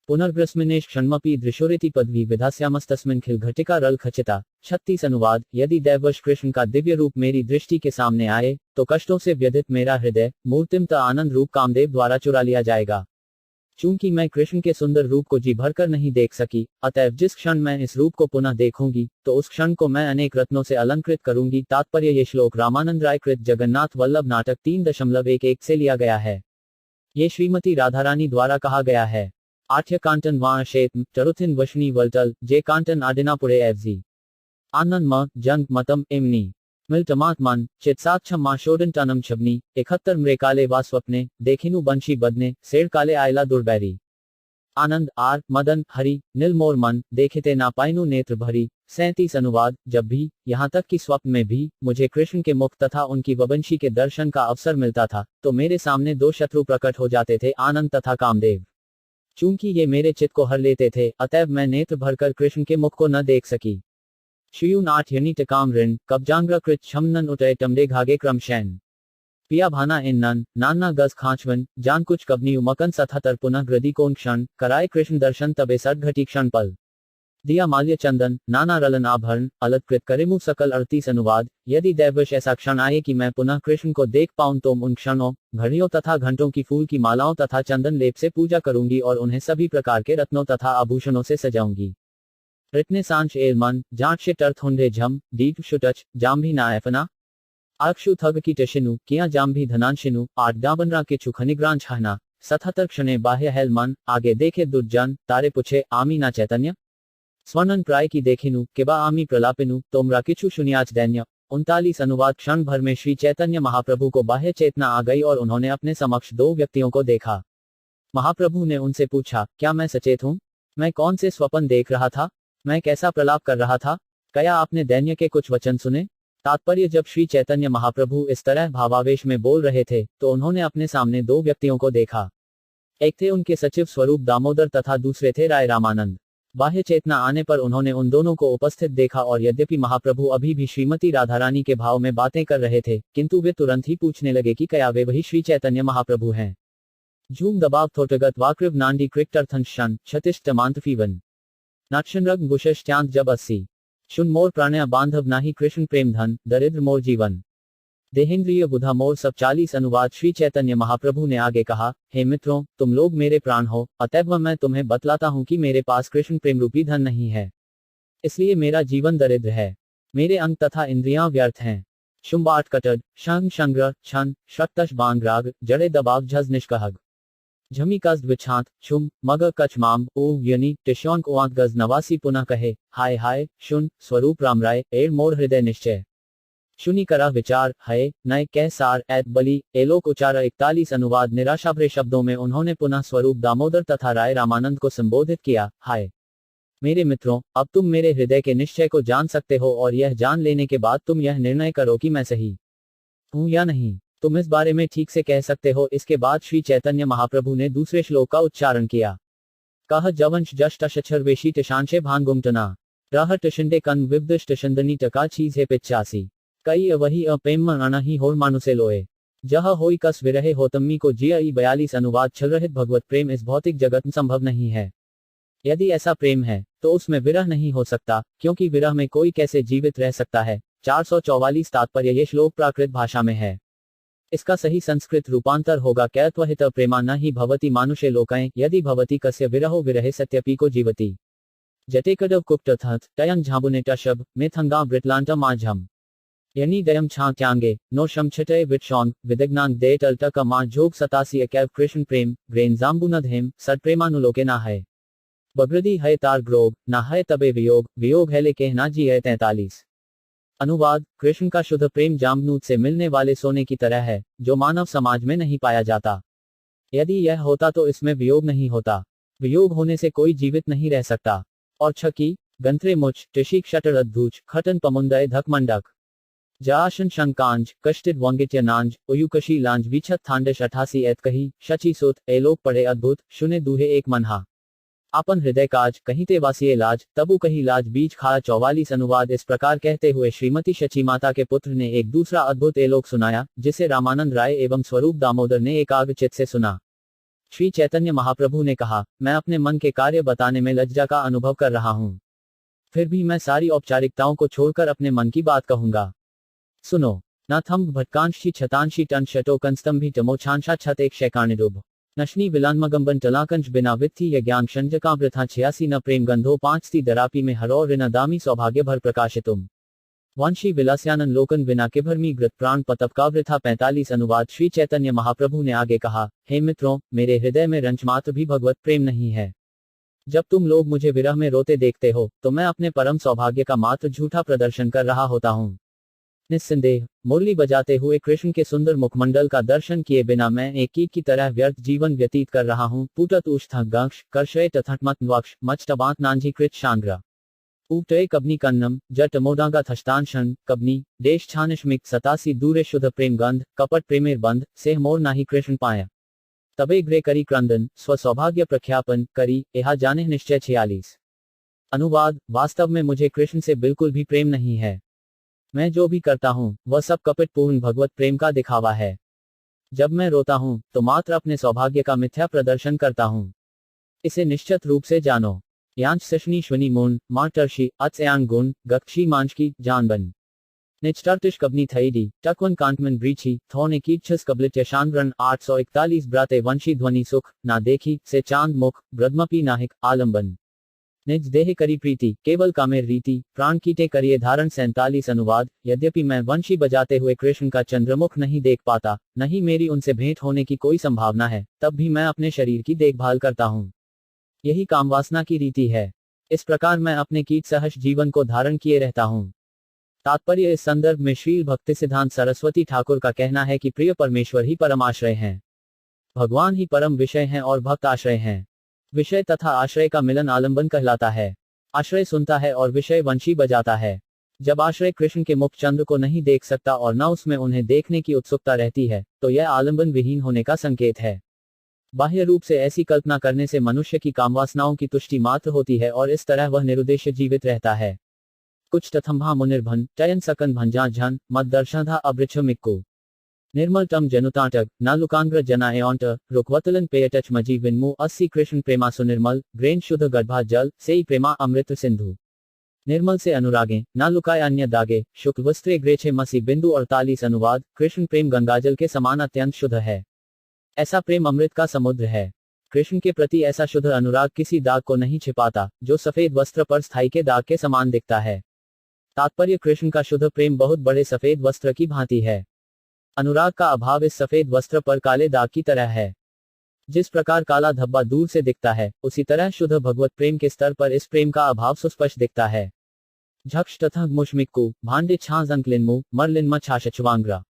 पुनर्ग्रस्मिनेश क्षणमपि दृशोरेति पदवी विधास्यामस्तस्मिन खिल घटिका रल खचिता 36। अनुवाद: यदि दैवश कृष्ण का दिव्य रूप मेरी दृष्टि के सामने आए, तो कष्टों से व्यथित मेरा हृदय मूर्तिमत आनंद रूप कामदेव द्वारा चुरा लिया जाएगा। चूंकि मैं कृष्ण के सुंदर रूप को जी भरकर नहीं देख सकी, अतएव जिस क्षण मैं इस रूप को पुनः देखूंगी, तो उस क्षण को मैं अनेक रत्नों से अलंकृत करूंगी। तात्पर्य: ये श्लोक रामानंद राय कृत जगन्नाथ वल्लभ नाटक 3.11 से लिया गया है। ये श्रीमती राधारानी द्वारा कहा गया है। आठ्य कांटन वाणशेत टरुथिन वशनी वल्टल जे कांटन आडिनापुरे एवजी आनंद म जंग मतम इमनी मिल्टमात्मान चित्साक्षम माशोडन टनम छबनी 71 मृकाले वा स्वप्ने देखिनु बंशी बदने सेड़ काले आयला दुर्बैरी आनंद आर मदन हरि नीलमोर मन देखते ना पाइनु नेत्र भरी 37 अनुवाद जब भी यहाँ तक कि स्वप्न में भी मुझे कृष्ण के मुख तथा उनकी वंशी के दर्शन का अवसर मिलता था तो मेरे सामने दो शत्रु प्रकट हो जाते थे आनंद तथा कामदेव। चूंकि ये मेरे चित्त को हर लेते थे अतएव मैं नेत्र भरकर कृष्ण के मुख को न देख सकी। श्यून 8 यनी टकाम ऋण कब्जांग्र कृत छमनन उतरे टमडे घागे क्रमशैन पिया भाना इन नन नाना गज खांचवन जान कुछ कबनी उमकन सतहतर पुनः ग्रदी कोन क्षण कराए कृष्ण दर्शन तबे सट घटी क्षण पल दिया माल्य चंदन नाना रलन आभरण अलत्कृत करेमु सकल 38 अनुवाद यदि दैवश ऐसा क्षण आए कि मैं पुनः कृष्ण को देख पाऊं तो उन क्षणों घड़ियों तथा घंटों की फूल की मालाओं तथा चंदन लेप से पूजा करूंगी और उन्हें सभी प्रकार के रत्नों तथा आभूषणों से सजाऊंगी। रिटने सांच एल मन जांच से टर्थ हुंडे झम दीप शुटच जाम्भी नायफना आक्षु थग की टशिनु किया जाम्भी धनांशिनु आठ डाबनरा के छुखनिग्रांच छहना 77 क्षणे बाह्य हेल मन आगे देखे दुर्जन तारे पुछे आमी ना चैतन्य स्वर्णन प्राय की देखिनु केबा आमी प्रलापिनु तोमरा किछु शुनियाच दैन्य 39 अनुवाद क्षण भर में श्री चैतन्य महाप्रभु को बाह्य चेतना आ गई और उन्होंने अपने समक्ष दो व्यक्तियों को देखा। महाप्रभु ने उनसे पूछा क्या मैं सचेत हूँ? मैं कौन से स्वप्न देख रहा था? मैं कैसा प्रलाप कर रहा था? क्या आपने दैन्य के कुछ वचन सुने? तात्पर्य जब श्री चैतन्य महाप्रभु इस तरह भावावेश में बोल रहे थे तो उन्होंने अपने सामने दो व्यक्तियों को देखा। एक थे उनके सचिव स्वरूप दामोदर तथा दूसरे थे राय रामानंद। बाह्य चेतना आने पर उन्होंने उन दोनों को उपस्थित देखा और यद्यपि महाप्रभु अभी भी श्रीमती राधारानी के भाव में बातें कर रहे थे किंतु वे तुरंत ही पूछने लगे कि क्या वे वही श्री चैतन्य महाप्रभु हैं। झूम दबाव थोटगत वाकृव नांडी क्रिक्टर्थन छतिष्ठ मांतफीवन नाक्षनरग गुशश्चांत जब 80 शुन मोर प्राणया बांधव नाही कृष्ण प्रेम धन दरिद्र मोर जीवन देहेंद्रिय बुधा मोर सब 40 अनुवाद श्री चैतन्य महाप्रभु ने आगे कहा हे मित्रों तुम लोग मेरे प्राण हो अतएव मैं तुम्हें बतलाता हूं कि मेरे पास कृष्ण प्रेम रूपी धन नहीं है इसलिए मेरा जीवन दरिद्र है। मेरे अंग तथा इंद्रियां व्यर्थ हैं। शुंबाट कटड शंग शंग्र छन शक्तश बांग्राग जड़े दबाव झज निष्कहग झमी कज विछांत छुम मग कच माम ओ यनी टिशौन कुआंत गज नवासी पुनः कहे हाय हाय शुन स्वरूप रामराय एड़ मोर हृदय निश्चय शुनि करा विचार हय नय कह सार ऐत बली एलोक उचार 41 अनुवाद निराशाभरे शब्दों में उन्होंने पुनः स्वरूप दामोदर तथा राय रामानंद को संबोधित किया हाय मेरे मित्रों अब तुम मेरे हृदय के निश्चय को जान सकते हो और यह जान लेने के बाद तुम यह निर्णय करो कि मैं सही हूं या नहीं। तुम इस बारे में ठीक से कह सकते हो। इसके बाद श्री चैतन्य महाप्रभु ने दूसरे श्लोक का उच्चारण किया कह जवंश जष्ट शच्छरवेशी टिशांशे भांगुमटना रह टिशंडे कन विवदिश टिशंदनी टका चीज है 85 कई वही अपेम अणही होर मानुसे लोए जह होई कस विरहे होतम्मी को जिया 42 अनुवाद छलरहित भगवत प्रेम इस भौतिक जगत में संभव नहीं है। यदि ऐसा प्रेम है तो उसमें विरह नहीं हो सकता क्योंकि विरह में कोई कैसे जीवित रह सकता है। 444 तात्पर्य ये श्लोक प्राकृत भाषा में है। इसका सही संस्कृत रूपांतर होगा कैत्वहित प्रेमा न ही भवती मानुषे लोकाएं यदि भवती कस्य विरहो विरहे सत्यपी को जीवती जटेकडव कुप्तथथ टयंग झाबुने टशब मेथंगा ब्रिटलांटा माझम यनी दयम छा त्यांगे नो शमछटे विटशोंग विदिग्नांग दे टलटक मा जोग 87 एकैव कृष्ण प्रेम ग्रेन जाम्बुनधेम सट प्रेमानुलोके ना है बग्रदी है तार ग्रोग ना है तबे वियोग वियोग है लेके ना जी है 43 अनुवाद कृष्ण का शुद्ध प्रेम जामनूत से मिलने वाले सोने की तरह है जो मानव समाज में नहीं पाया जाता। यदि यह होता तो इसमें वियोग नहीं होता। वियोग होने से कोई जीवित नहीं रह सकता। और छकी गंत्रे मुच टिशिक शटर अद्भुज खटन पमुंदय धकमंडक जाशन शंकांज कष्टित वंगित्य नांज उयुकशी लांज विछत थांडश 88 एत कही शची सुत एलोक पढ़े अद्भुत शुने दूहे एक मनहा आपन हृदय काज कहीं ते वासिये लाज तबु कही लाज बीज खा 44 अनुवाद इस प्रकार कहते हुए श्रीमती शची माता के पुत्र ने एक दूसरा अद्भुत एलोक सुनाया जिसे रामानंद राय एवं स्वरूप दामोदर ने एकाग्रचित से सुना। श्री चैतन्य महाप्रभु ने कहा मैं अपने मन के कार्य बताने में लज्जा का अनुभव कर रहा हूँ फिर भी मैं सारी औपचारिकताओं को छोड़कर अपने मन की बात कहूंगा। सुनो न थम्ब भटकांशी छतांशी टन शटो कंस्तंभी टमोछांशा छत एक शैकाणिडुभ नशनी विलानमगंबन टलाकंश बिना वित्थी यज्ञांग शंजकाव्रथा 86 न प्रेम गंधो 5 ती दरापी में हरो ऋण दामी सौभाग्य भर प्रकाशितुम वंशी विलास्यानन लोकन बिना किभरमी ग्रत प्राण पतप काव्यथा 45 अनुवाद श्री चैतन्य महाप्रभु ने आगे कहा, हे मित्रों, मेरे हृदय में रंच मात्र भी भगवत प्रेम नहीं है। जब तुम लोग मुझे विरह में रोते देखते हो, तो मैं अपने परम सौभाग्य का मात्र झूठा प्रदर्शन कर रहा होता हूँ। निस्संदेह, मुरली बजाते हुए कृष्ण के सुंदर मुखमंडल का दर्शन किए बिना मैं एक कीट की तरह व्यर्थ जीवन व्यतीत कर रहा हूँ। पुटत उष्ठ गंश कर्षय तथटमत वक्ष मचटबांत नांझी कृत शांग्रा उपटय कबनी कन्नम जट मोदांगा थस्तान क्षण कबनी देश छानिश्मिक सतासी दूरे शुद्ध प्रेम गंध कपट प्रेमेर बंध सेह मोर नाही कृष्ण पाया तबे ग्रे करी क्रंदन स्व सौभाग्य प्रख्यापन करी यहा जाने निश्चय 46। अनुवाद, वास्तव में मुझे कृष्ण से बिल्कुल भी प्रेम नहीं है। मैं जो भी करता हूँ वह सब कपटपूर्ण भगवत प्रेम का दिखावा है। जब मैं रोता हूँ तो मात्र अपने सौभाग्य का मिथ्या प्रदर्शन करता हूँ। इसे निश्चित रूप से जानो। यांश सशनी श्वनी मून मार्टर्षि अत्स्यांग गुण गक्षी मांशकी जानबन निचटार्टिश कबनी थईडी टकवन कांटमन ब्रीची थोने कीच्छस कबलित्य शांग्रन 841 ब्राते वंशी ध्वनि सुख ना देखी से चांद मुख ब्रह्मपी नाहिक आलंबन निज देह करी प्रीति केवल कामेर रीति प्राण कीटे करिए धारण 47 अनुवाद। यद्यपि मैं वंशी बजाते हुए कृष्ण का चंद्रमुख नहीं देख पाता, नहीं मेरी उनसे भेंट होने की कोई संभावना है, तब भी मैं अपने शरीर की देखभाल करता हूँ। यही कामवासना की रीति है। इस प्रकार मैं अपने कीट सहज जीवन को धारण किए रहता हूँ। तात्पर्य, इस संदर्भ में श्रील भक्ति सिद्धांत सरस्वती ठाकुर का कहना है कि प्रिय परमेश्वर ही परम आश्रय हैं, भगवान ही परम विषय हैं और भक्त आश्रय हैं। विषय तथा आश्रय का मिलन आलंबन कहलाता है। आश्रय सुनता है और विषय वंशी बजाता है। जब आश्रय कृष्ण के मुख चंद्र को नहीं देख सकता और न उसमें उन्हें देखने की उत्सुकता रहती है, तो यह आलंबन विहीन होने का संकेत है। बाह्य रूप से ऐसी कल्पना करने से मनुष्य की कामवासनाओं की तुष्टि मात्र होती है और इस तरह वह निरुद्देश्य जीवित रहता है। कुछ तथम्भा मुनिर्भन टयन सकन भंजा झन मद दर्शनधा अवृक्ष मिक्कू निर्मल तम जनुताटक नालुकांग्र जना एओंट रुकवतलन पेयटच मजी विन्मु 80 कृष्ण प्रेमा सुनिर्मल ग्रेन शुद्ध गर्भा जल से प्रेमा अमृत सिंधु निर्मल से अनुरागे नालुकाय अन्य दागे शुक्ल वस्त्रे ग्रेछे मसी बिंदु 48 अनुवाद। कृष्ण प्रेम गंगाजल के समान अत्यंत शुद्ध है। ऐसा प्रेम अमृत का समुद्र है। कृष्ण के प्रति ऐसा शुद्ध अनुराग किसी दाग को नहीं छिपाता, जो सफेद वस्त्र पर स्थाई के दाग के समान दिखता है। तात्पर्य, कृष्ण का शुद्ध प्रेम बहुत बड़े सफेद वस्त्र की भांति है। अनुराग का अभाव इस सफेद वस्त्र पर काले दाग की तरह है। जिस प्रकार काला धब्बा दूर से दिखता है, उसी तरह शुद्ध भगवत प्रेम के स्तर पर इस प्रेम का अभाव सुस्पष्ट दिखता है। झक्ष तथा मुशमिक्कू भांडे छांज अंकलिन्मु मरलिन्म छाशचवांग्रा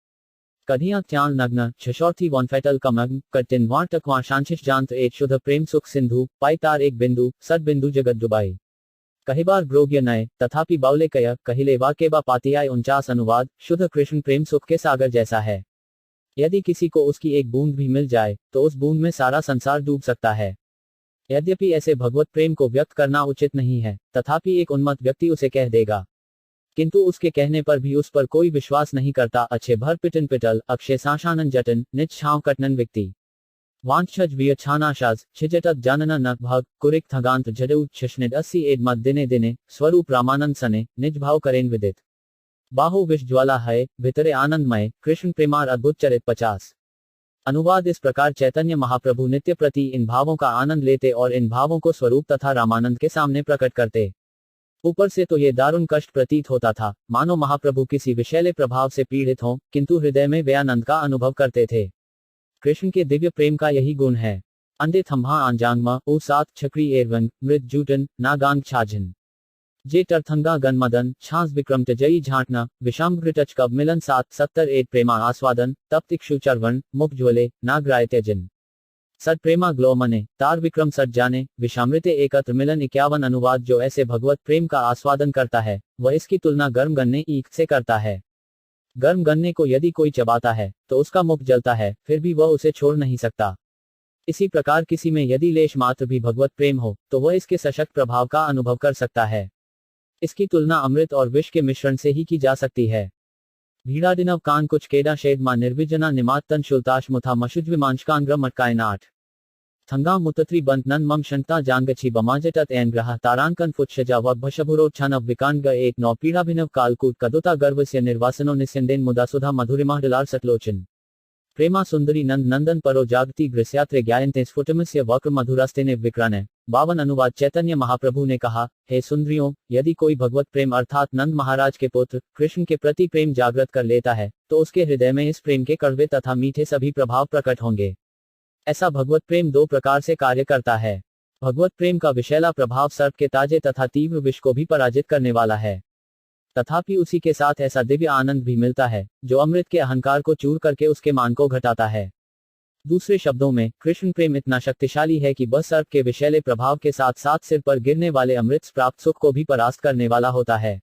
कधिया त्याल नग्न छशौर्थी वॉनफेटल कमग्न कटिन वां टकवां शांशिश जानत एक शुद्ध प्रेम सुख सिंधु पाइतार एक बिंदु सद बिंदु जगत डुबाई कहिबार ग्रोग्य नय तथापि बाउले कय कहिले वाकेबा पातियाय 49 अनुवाद। शुद्ध कृष्ण प्रेम सुख के सागर जैसा है। यदि किसी को उसकी एक बूंद भी मिल जाए तो उस बूंद में सारा संसार डूब सकता है। यद्यपि ऐसे भगवत प्रेम को व्यक्त करना उचित नहीं है, तथापि एक उन्मत्त व्यक्ति उसे कह देगा, किंतु उसके कहने पर भी उस पर कोई विश्वास नहीं करता। अच्छे भर पिटन पिटल अक्षय साशानन जटन निच छाव कटनन व्यक्ति वांछज विय छानाशाज छिजटत जानना न भग कुरिक थगांत जडउ छष्णिद 80 एड मत दिने दिने स्वरूप रामानंद सने निज भाव करेन विदित बाहु विष ज्वाला है भितरे आनंदमय कृष्ण प्रेमार अद्भुत चरित 50। अनुवाद, इस प्रकार चैतन्य महाप्रभु नित्य प्रति इन भावों का आनंद लेते और इन भावों को स्वरूप तथा रामानंद के सामने प्रकट करते। ऊपर से तो ये दारुण कष्ट प्रतीत होता था, मानो महाप्रभु किसी विषैले प्रभाव से पीड़ित हों, किंतु हृदय में वे आनंद का अनुभव करते थे। कृष्ण के दिव्य प्रेम का यही गुण है। अंडे थम्भा आंजांगमा ओ सात छक्री एरवंग मृत जूटन नागांग छाजन जे टर्थंगा गन मदन छांस विक्रम जयी झांटना विषाम्भृटच कब मिलन 770 एड प्रेमा आस्वादन तप तिक्षु चरवण मुख ज्वले नागराय त्यजन सद प्रेमा ग्लो मने तार विक्रम सद जाने विषामृते एकत्र मिलन 51 अनुवाद। जो ऐसे भगवत प्रेम का आस्वादन करता है, वह इसकी तुलना गर्म गन्ने ईख से करता है। गर्म गन्ने को यदि कोई चबाता है तो उसका मुख जलता है, फिर भी वह उसे छोड़ नहीं सकता। इसी प्रकार किसी में यदि लेश मात्र भी भगवत प्रेम हो तो वह इसके सशक्त प्रभाव का अनुभव कर सकता है। इसकी तुलना अमृत और विष के मिश्रण से ही की जा सकती है। भीड़ादिनव कान कुछ केडा शेदमा निर्विजना निमातन शुल्ताश मुथा मशुज्विमांशकांग्र मटकायन 8 थंगा मुतत्री बंत नन मम शंता जानगछी बमाजटत एन ग्रह तारांकन फुत्शजा व भशभुरोच्छानव विकांग एक नौ पीड़ाभिनव कालकूट कदुता गर्वस्य निर्वासनो निस्यंदेन मुदासुधा मधुरिमाडलार सतलोचन प्रेमा सुंदरी नंद नंदन परो जागती ग्रस्यात्रे ज्ञायन्ते स्फुटमस्य वक्र मधुरास्ते ने विक्राने। 52 अनुवाद। चैतन्य महाप्रभु ने कहा, हे सुंदरियों, यदि कोई भगवत प्रेम अर्थात नंद महाराज के पुत्र कृष्ण के प्रति प्रेम जागृत कर लेता है तो उसके हृदय में इस प्रेम के कड़वे तथा मीठे सभी प्रभाव प्रकट होंगे। ऐसा भगवत प्रेम दो प्रकार से कार्य करता है। भगवत प्रेम का विषैला प्रभाव सर्प के ताजे तथा तीव्र विष को भी पराजित करने वाला है, तथापि उसी के साथ ऐसा दिव्य आनंद भी मिलता है जो अमृत के अहंकार को चूर करके उसके मान को घटाता है। दूसरे शब्दों में, कृष्ण प्रेम इतना शक्तिशाली है कि बस सर्प के विषैले प्रभाव के साथ साथ सिर पर गिरने वाले अमृत प्राप्त सुख को भी परास्त करने वाला होता है।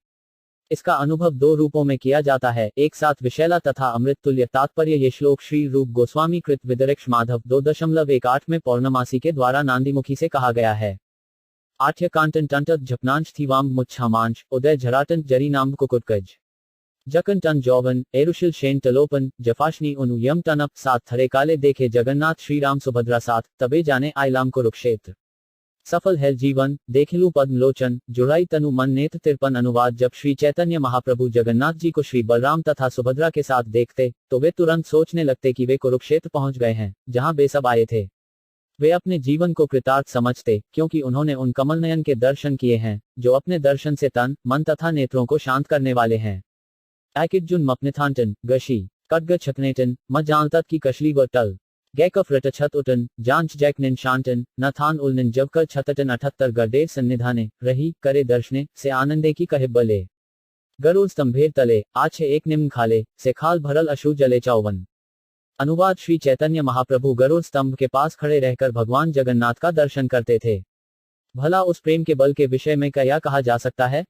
इसका अनुभव दो रूपों में किया जाता है, एक साथ विषैला तथा अमृत तुल्य। तात्पर्य ये श्लोक श्री रूप गोस्वामी कृत विदरेक्ष माधव 2.18 में पौर्णमासी के द्वारा नांदीमुखी से कहा गया है। आठ्य कांटन टंटत झपनांश थीवाम मुच्छामांश उदय झराटन जरी नाम कुकुटकज जकन टन जौवन एरुशिल शेन टलोपन जफाशनी उनु यम टनप सात थरे काले देखे जगन्नाथ श्री राम सुभद्रा साथ तबे जाने आयलाम कुरुक्षेत्र। सफल है जीवन देखिलु पद्म लोचन जुड़ाई तनु मन नेत्र 53 अनुवाद। जब श्री चैतन्य महाप्रभु जगन्नाथ जी को श्री बलराम तथा सुभद्रा के साथ देखते तो वे तुरंत सोचने लगते कि वे कुरुक्षेत्र पहुंच गए हैं जहां वे सब आए थे। वे अपने जीवन को कृतार्थ समझते क्योंकि उन्होंने उन कमलनयन के दर्शन किए हैं जो अपने दर्शन से तन मन तथा नेत्रों को शांत करने वाले हैं। ऐकिजुन मपनिथांटन गशी कटग छकनेटन म जानतत की कशली व टल गैकफ रटछत उटन जांच जैकनिन शांटन न थान उलनिन जबकर छतटन 78 गडे सन्निधाने रही करे दर्शने से आनंदे की कहे बले गरुड़ स्तंभेर तले आछे एक निम्न खाले से खाल भरल अशु जले 54। अनुवाद। श्री चैतन्य महाप्रभु गरुड़ स्तंभ के पास खड़े रहकर भगवान जगन्नाथ का दर्शन करते थे। भला उस प्रेम के बल के विषय में क्या कहा जा सकता है।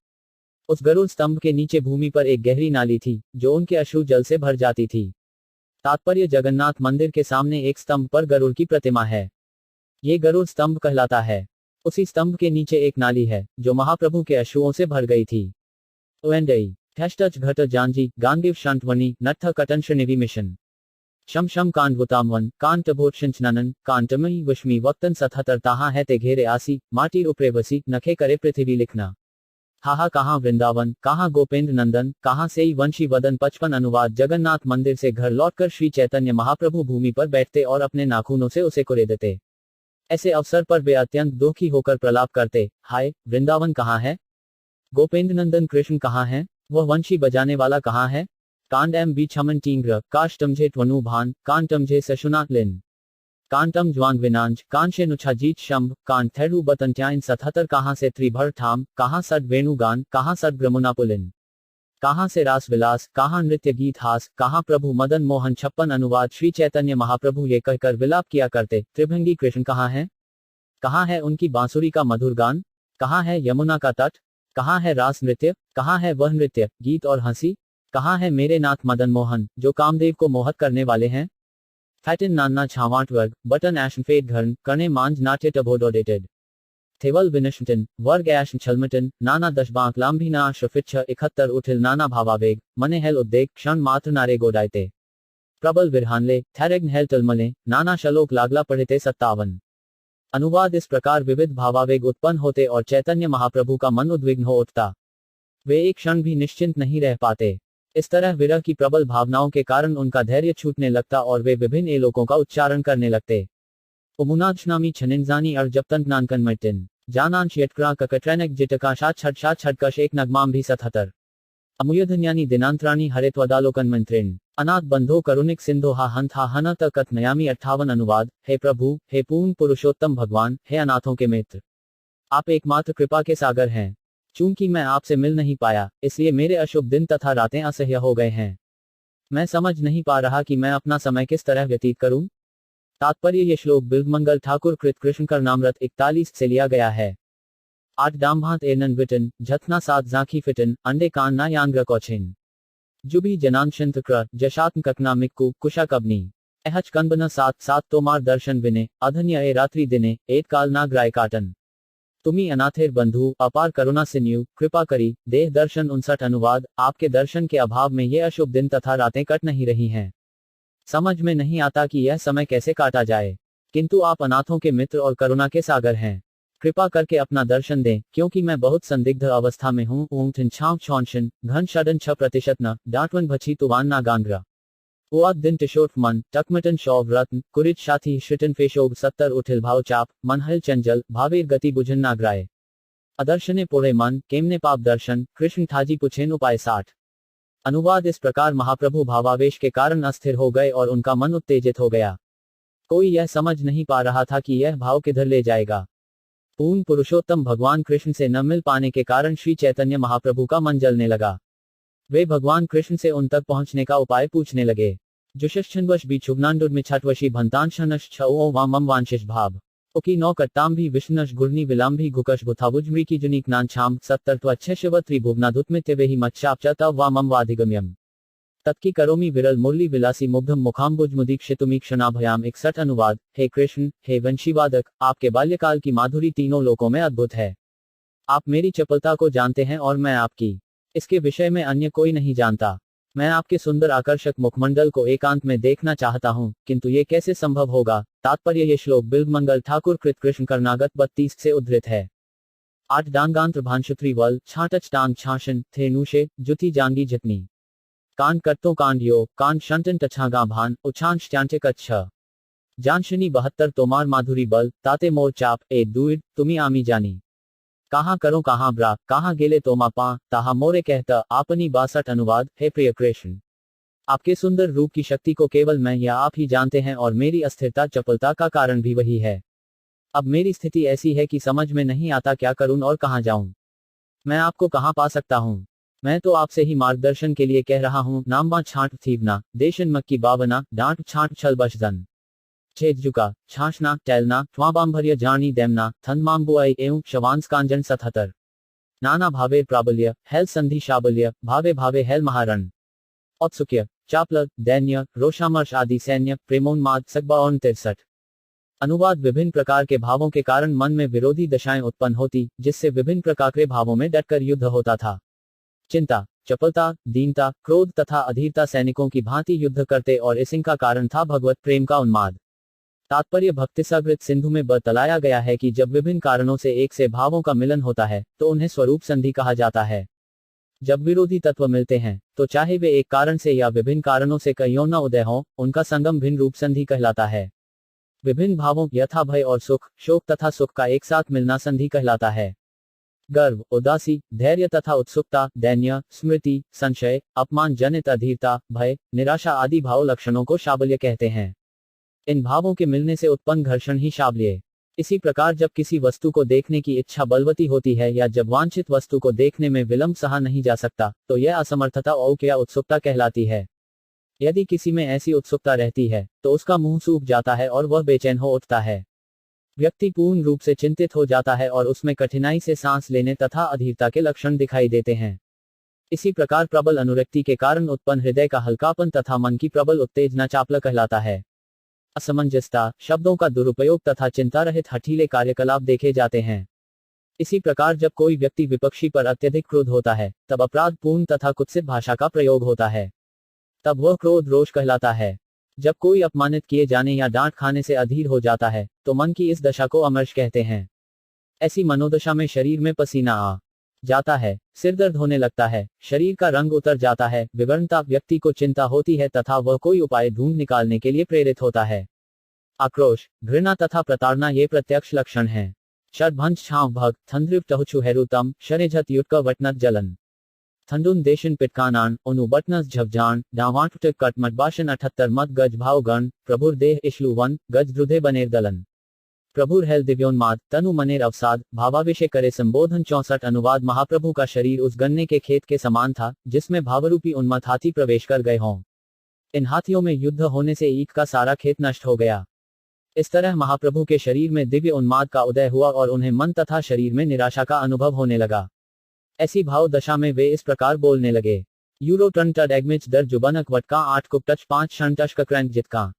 उस गरुड़ स्तंभ के नीचे भूमि पर एक गहरी नाली थी जो उनके अश्रु जल से भर जाती थी। तात्पर्य, जगन्नाथ मंदिर के सामने एक स्तंभ पर गरुड़ की प्रतिमा है, ये गरुड़ स्तंभ कहलाता है। उसी स्तंभ के नीचे एक नाली है जो महाप्रभु के अश्रुओं से भर गई थी। ओएंडई हैशटच घट जानजी गांगिव शांतवनी नट्थ कटन श्रेणिवि मिशन शम शम कांडवुतामवन कांटभोटशंचनन कांटमई वश्मी वक्तन 77 ताहा है ते घेरे आसी माटी उपरे बसी नखे करे पृथ्वी लिखना हाहा कहाँ वृंदावन कहाँ गोपेंद्र नंदन कहाँ से ही वंशी वदन 55 अनुवाद। जगन्नाथ मंदिर से घर लौटकर श्री चैतन्य महाप्रभु भूमि पर बैठते और अपने नाखूनों से उसे कुरेदते। ऐसे अवसर पर वे अत्यंत दुखी होकर प्रलाप करते, हाय वृंदावन कहाँ है, गोपेंद्र नंदन कृष्ण कहाँ है, वह वंशी बजाने वाला कहाँ है। कांड एम बी छमन टींग्र काष्टमझे ट्वनु भान कांटमझे सशुना लिन कांटम ज्वांग विनांज कांशे नुछाजीत शंभ कान थेरु बतंत्याइन 77 कहाँ से त्रिभर ठाम कहाँ सद वेणुगान कहाँ सद ग्रमुनापुलिन कहाँ से रास विलास कहाँ नृत्य गीत हास कहाँ प्रभु मदन मोहन 56 अनुवाद। श्री चैतन्य महाप्रभु ये कहकर विलाप किया करते, त्रिभंगी कृष्ण कहाँ है उनकी बांसुरी का मधुर गान, कहाँ है यमुना का तट, कहाँ है रास नृत्य, कहाँ है वह नृत्य गीत और हंसी, कहाँ है मेरे नाथ मदन मोहन जो कामदेव को मोहत करने वाले हैं। फैटिन नान्ना छावाट वर्ग बटन एशन फेट घर्न कणे मांज नाट्य टबोडोडेटेड थेवल विनशटन वर्ग एशन छलमटन नाना दशबांक लांभी ना शफिच्छ 71 उठिल नाना भावावेग मने हेल उद्देग क्षण मात्र नारे गोडायते प्रबल विरहानले थैरेग्न हेल टलमले नाना शलोक लागला पढ़ते 57। अनुवाद। इस प्रकार विविध भावावेग उत्पन्न होते और चैतन्य महाप्रभु का मन उद्विग्न हो उठता, वे एक क्षण भी निश्चिंत नहीं रह पाते। इस तरह विरह की प्रबल भावनाओं के कारण उनका धैर्य छूटने लगता और वे विभिन्न एलोकों का उच्चारण करने लगते। उमुनाक्षनामी छनिंजानी और जपतंत नानकन मटिन जानांश यटक्रा ककट्रैनक जिटका शात छटकश एक नगमाम भी 77 अमुयधन्यानी दिनांतराणी हरित्वदालोकन मंत्रिण अनाथ बंधो करुणिक सिंधो हा हंत हा हनत कथ नयामी 58 अनुवाद। हे प्रभु, हे पूर्ण पुरुषोत्तम भगवान, हे अनाथों के मित्र, आप एकमात्र कृपा के सागर हैं। चूंकि मैं आपसे मिल नहीं पाया इसलिए मेरे अशुभ दिन तथा रातें असह्य हो गए हैं। मैं समझ नहीं पा रहा कि मैं अपना समय किस तरह व्यतीत करूं। तात्पर्य, ये श्लोक बिल्वमंगल ठाकुर कृत कृष्ण करनामृत 41 से लिया गया है। 8 डाम्भात एनन विटन झथना 7 जाखी फिटन अंडे कान ना यांग्र कौछिन जुबी जनांशंत क्र जशात्म ककना मिक्कू कुशा कबनी एहच कंबन 7 तोमार दर्शन विने अधन्य ए रात्रि दिने एत काल नाग्राय काटन तुम्ही अनाथेर बंधु अपार करुणा सिन्यु कृपा करी देह दर्शन 59 अनुवाद। आपके दर्शन के अभाव में ये अशुभ दिन तथा रातें कट नहीं रही हैं। समझ में नहीं आता कि यह समय कैसे काटा जाए, किंतु आप अनाथों के मित्र और करुणा के सागर हैं। कृपा करके अपना दर्शन दें क्योंकि मैं बहुत संदिग्ध अवस्था में हूँ। ऊँठन छाव छौनशन घन षडन 6% न डांटवन भछी तुवान ना गांग्रा ओआत दिन टिशोट मन टकमटन शौव रत्न कुरित शाथी श्रिटन फेशोग 70 उठिल भाव चाप मनहल चंचल भावेर गति बुझन नागराय अदर्शने पोड़े मन केमने पाप दर्शन कृष्ण ठाजी पुछेन उपाय 60। अनुवाद इस प्रकार महाप्रभु भावावेश के कारण अस्थिर हो गए और उनका मन उत्तेजित हो गया। कोई यह समझ नहीं पा रहा था कि यह भाव किधर ले जाएगा। पूर्ण पुरुषोत्तम भगवान कृष्ण से न मिल पाने के कारण श्री चैतन्य महाप्रभु का मन जलने लगा। वे भगवान कृष्ण से उन तक पहुंचने का उपाय पूछने लगे। जुषश्चनवश भी छुगनांडुर में छठवशी भंतांशनश छओ वामम वांशिष भाव ओकी नौ कट्टाम भी विष्णुश गुर्नी विलाम्भी घुकश बुथाबुजमृ की जुनीक नान छाम 70 शिवत्री भुवनाधुत में तेवेहि मच्छापच तव वामम वाधिगम्यम तत्की करोमी विरल मुरली विलासी मुग्धम मुखाम्बुज मुदीक्षितुमी क्षणाभयाम 61 अनुवाद। हे कृष्ण, हे वंशीवादक, आपके बाल्यकाल की माधुरी तीनों लोकों में अद्भुत है। आप मेरी चपलता को जानते हैं और मैं आपकी। इसके विषय में अन्य कोई नहीं जानता। मैं आपके सुंदर आकर्षक मुखमंडल को एकांत में देखना चाहता हूं, किंतु ये कैसे संभव होगा। तात्पर्य ये श्लोक बिल्वमंगल ठाकुर कृत कृष्ण कर्नागत 32 से उद्धृत है। 8 डांगांत्र भांशुत्री वल छाटच टांग छाशन थे नूशे जुति जांगी जितनी कांड कट्टो कांड यो कांड शंटन टछागा भान उछांश चांटे कच्छ जानशनी 72 तोमार माधुरी बल ताते मोर चाप ए दूर तुमी आमी जानी कहाँ करो कहाँ ब्रा कहाँ गेले तोमा पा ताहा मोरे कहता आपनी 62 अनुवाद। हे प्रिय कृष्ण, आपके सुंदर रूप की शक्ति को केवल मैं या आप ही जानते हैं और मेरी अस्थिरता चपलता का कारण भी वही है। अब मेरी स्थिति ऐसी है कि समझ में नहीं आता क्या करूं और कहाँ जाऊं। मैं आपको कहाँ पा सकता हूं। मैं तो आपसे ही मार्गदर्शन के लिए कह रहा हूं। नाम्बा छांट थीवना देशन मक्की बावना डांट छांट छल बशदन छेजुका छाछना टैलना ट्वाबांभर्य जानी देमना थनमांबुआई एवं शवांस कांजन 77 नाना भावे प्राबल्य हेल संधि शाबल्य भावे भावे हेल महारण औत्सुक्य चापल दैन्य रोषामर्श आदि सैन्य प्रेमोन्माद सकबाओन 63। अनुवाद विभिन्न प्रकार के भावों के कारण मन में विरोधी दशाएं उत्पन्न होती, जिससे विभिन्न प्रकार के भावों में डटकर युद्ध होता था। चिंता, चपलता, दीनता, क्रोध तथा अधीरता सैनिकों की भांति युद्ध करते और इनका कारण था भगवत प्रेम का उन्माद। तात्पर्य भक्तिसागृत सिंधु में बतलाया गया है कि जब विभिन्न कारणों से एक से भावों का मिलन होता है तो उन्हें स्वरूप संधि कहा जाता है। जब विरोधी तत्व मिलते हैं तो चाहे वे एक कारण से या विभिन्न कारणों से कईयों न उदय हों, उनका संगम भिन्न रूप संधि कहलाता है। विभिन्न भावों यथा भय और सुख, शोक तथा सुख का एक साथ मिलना संधि कहलाता है। गर्व, उदासी, धैर्य तथा उत्सुकता, दैन्य, स्मृति, संशय, अपमान जनित अधीरता, भय, निराशा आदि भाव लक्षणों को शाबल्य कहते हैं। इन भावों के मिलने से उत्पन्न घर्षण ही शाबल्य। इसी प्रकार जब किसी वस्तु को देखने की इच्छा बलवती होती है या जब वांछित वस्तु को देखने में विलंब सहा नहीं जा सकता, तो यह असमर्थता औक या उत्सुकता कहलाती है। यदि किसी में ऐसी उत्सुकता रहती है तो उसका मुंह सूख जाता है और वह बेचैन हो उठता है। व्यक्ति पूर्ण रूप से चिंतित हो जाता है और उसमें कठिनाई से सांस लेने तथा अधीरता के लक्षण दिखाई देते हैं। इसी प्रकार प्रबल अनुरक्ति के कारण उत्पन्न हृदय का हल्कापन तथा मन की प्रबल उत्तेजना चापल कहलाता है। असमंजसता, शब्दों का दुरुपयोग तथा चिंता रहित हठीले कार्यकलाप देखे जाते हैं। इसी प्रकार जब कोई व्यक्ति विपक्षी पर अत्यधिक क्रोध होता है तब अपराध पूर्ण तथा कुत्सित भाषा का प्रयोग होता है। तब वह क्रोध रोष कहलाता है। जब कोई अपमानित किए जाने या डांट खाने से अधीर हो जाता है तो मन की इस दशा को अमर्ष कहते हैं। ऐसी मनोदशा में शरीर में पसीना आ जाता है, सिर दर्द होने लगता है, शरीर का रंग उतर जाता है, विवरणता व्यक्ति को चिंता होती है तथा वह कोई उपाय ढूंढ निकालने के लिए प्रेरित होता है। आक्रोश, घृणा तथा प्रताड़ना ये प्रत्यक्ष लक्षण हैं। शरभंज छाव भग थंद्रिव टहुचु हेरुतम शरेझत युटक वटनत जलन थंडुन देशन पिटकानान उनु बटनस झपजान डावाट कटमटबाशन 78 मत गज भाव गण प्रभुर देह इशलु वन गज द्रुधे बनेर दलन प्रभुर हेल दिव्योन्माद तनु मनेर अवसाद भावावेशे करे संबोधन 64 अनुवाद महाप्रभु का शरीर उस गन्ने के खेत के समान था जिसमें भावरूपी उन्मत्त हाथी प्रवेश कर गए हों। इन हाथियों में युद्ध होने से ईख का सारा खेत नष्ट हो गया। इस तरह महाप्रभु के शरीर में दिव्य उन्माद का उदय हुआ और उन्हें मन तथा शरीर में निराशा का अनुभव होने लगा। ऐसी भाव दशा में वे इस प्रकार बोलने लगे। यूरो टन टड एगमिच दर जुबनक वटका 8 कुप टच 5 क्षण टच कक्रैंक जितका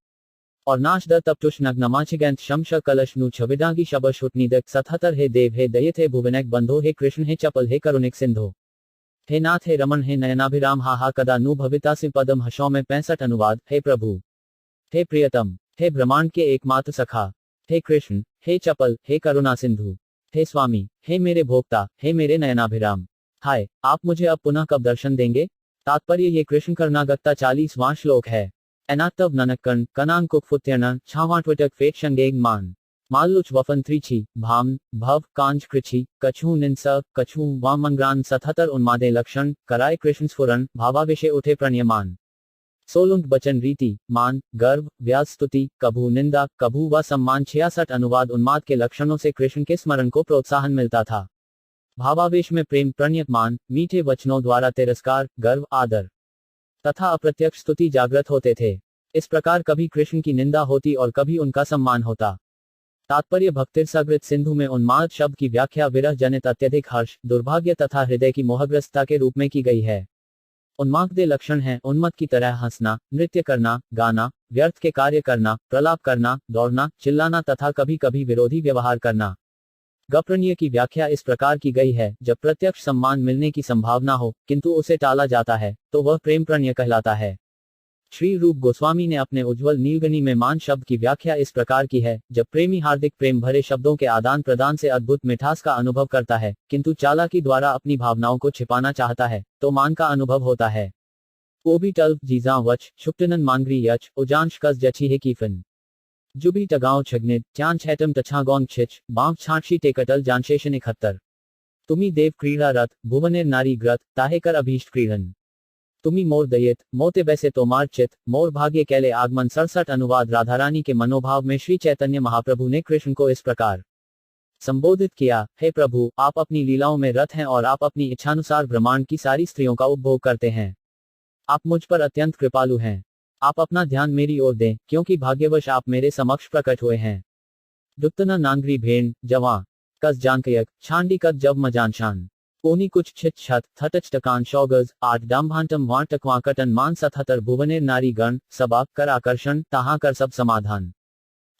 और नाश दर तप टुश नग नमाचिगैंत शमश कलश नु छविडागी शबश हुटनीदक 77 हे देव हे दयित हे भुवनैक बंधो हे कृष्ण हे चपल हे करुणिक सिंधो हे नाथ हे रमण हे नयनाभिराम हा हा कदा नु भविता से पदम हशों में 65 अनुवाद। हे प्रभु, हे प्रियतम, हे ब्रह्मांड के एकमात्र सखा, हे कृष्ण, हे चपल, हे करुणा सिंधु, हे स्वामी, हे मेरे भोक्ता, हे मेरे नयनाभिराम, हाय आप मुझे अब पुनः कब दर्शन देंगे। तात्पर्य ये कृष्ण कर्णागत्ता 40वां श्लोक है। एनातव ननकन कनांकुक फुत्यन छावाटवटक फेट शंगेग मान मालुच वफन त्रिची भाम भव कांज कृचि कछु निंस कछु वामंग्रान 77 उन्मादे लक्षण कराय कृष्ण स्फुरन भावावेशे उठे प्रणयमान 16 बचन रीति मान गर्व व्यास स्तुति कभू निंदा कभू व सम्मान 66 अनुवाद उन्माद के लक्षणों से कृष्ण के स्मरण को प्रोत्साहन मिलता था। भावावेश में प्रेम प्रणयमान मीठे वचनों द्वारा तिरस्कार गर्व आदर तथा अप्रत्यक्ष स्तुति जागृत होते थे। इस प्रकार कभी कृष्ण की निंदा होती और कभी उनका सम्मान होता। तात्पर्य भक्तिरसागृत सिंधु में उन्माद शब्द की व्याख्या विरह जनित अत्यधिक हर्ष दुर्भाग्य तथा हृदय की मोहग्रस्तता के रूप में की गई है। उन्माद के लक्षण हैं उन्मत्त की तरह हंसना नृत्य करना गाना व्यर्थ के कार्य करना प्रलाप करना दौड़ना चिल्लाना तथा कभी कभी विरोधी व्यवहार करना। गप्रणीय की व्याख्या इस प्रकार की गई है जब प्रत्यक्ष सम्मान मिलने की संभावना हो किंतु उसे टाला जाता है तो वह प्रेम प्रणीय कहलाता है। श्री रूप गोस्वामी ने अपने उज्ज्वल नीलगनी में मान शब्द की व्याख्या इस प्रकार की है जब प्रेमी हार्दिक प्रेम भरे शब्दों के आदान प्रदान से अद्भुत मिठास का अनुभव करता है किंतु चालाकी द्वारा अपनी भावनाओं को छिपाना चाहता है तो मान का अनुभव होता है। ओबी टल्व जीजा वच शुक्तनन मांगरी यच उजांश कस जची है कीफन जुबी टगांव छगनित चांद छैटम तछागोंग छिच बांव छांची टेकटल जानशेशन 71 तुमी देव क्रीड़ा रथ भुवनेर नारी ग्रत ताहेकर अभीष्ट क्रीड़न तुमी मोर दयित मोते बैसे तोमार चित मोर भाग्य कैले आगमन 67 अनुवाद राधारानी के मनोभाव में श्री चैतन्य महाप्रभु ने कृष्ण को इस प्रकार संबोधित किया, हे प्रभु आप अपनी लीलाओं में रत हैं और आप अपनी इच्छानुसार ब्रह्मांड की सारी स्त्रियों का उपभोग करते हैं। आप मुझ पर अत्यंत कृपालु हैं। आप अपना ध्यान मेरी ओर दें क्योंकि भाग्यवश आप मेरे समक्ष प्रकट हुए हैं। दुत्तना नांगरी भेड़ जवां कस जानकयक छांडी कद जब मजानशान कोनी कुछ छित छत थटच टकान शौगज 8 डाम्भांटम वां टकवां कटन मान 77 भुवनेर नारी गण सबा कर आकर्षण तहाँ कर सब समाधान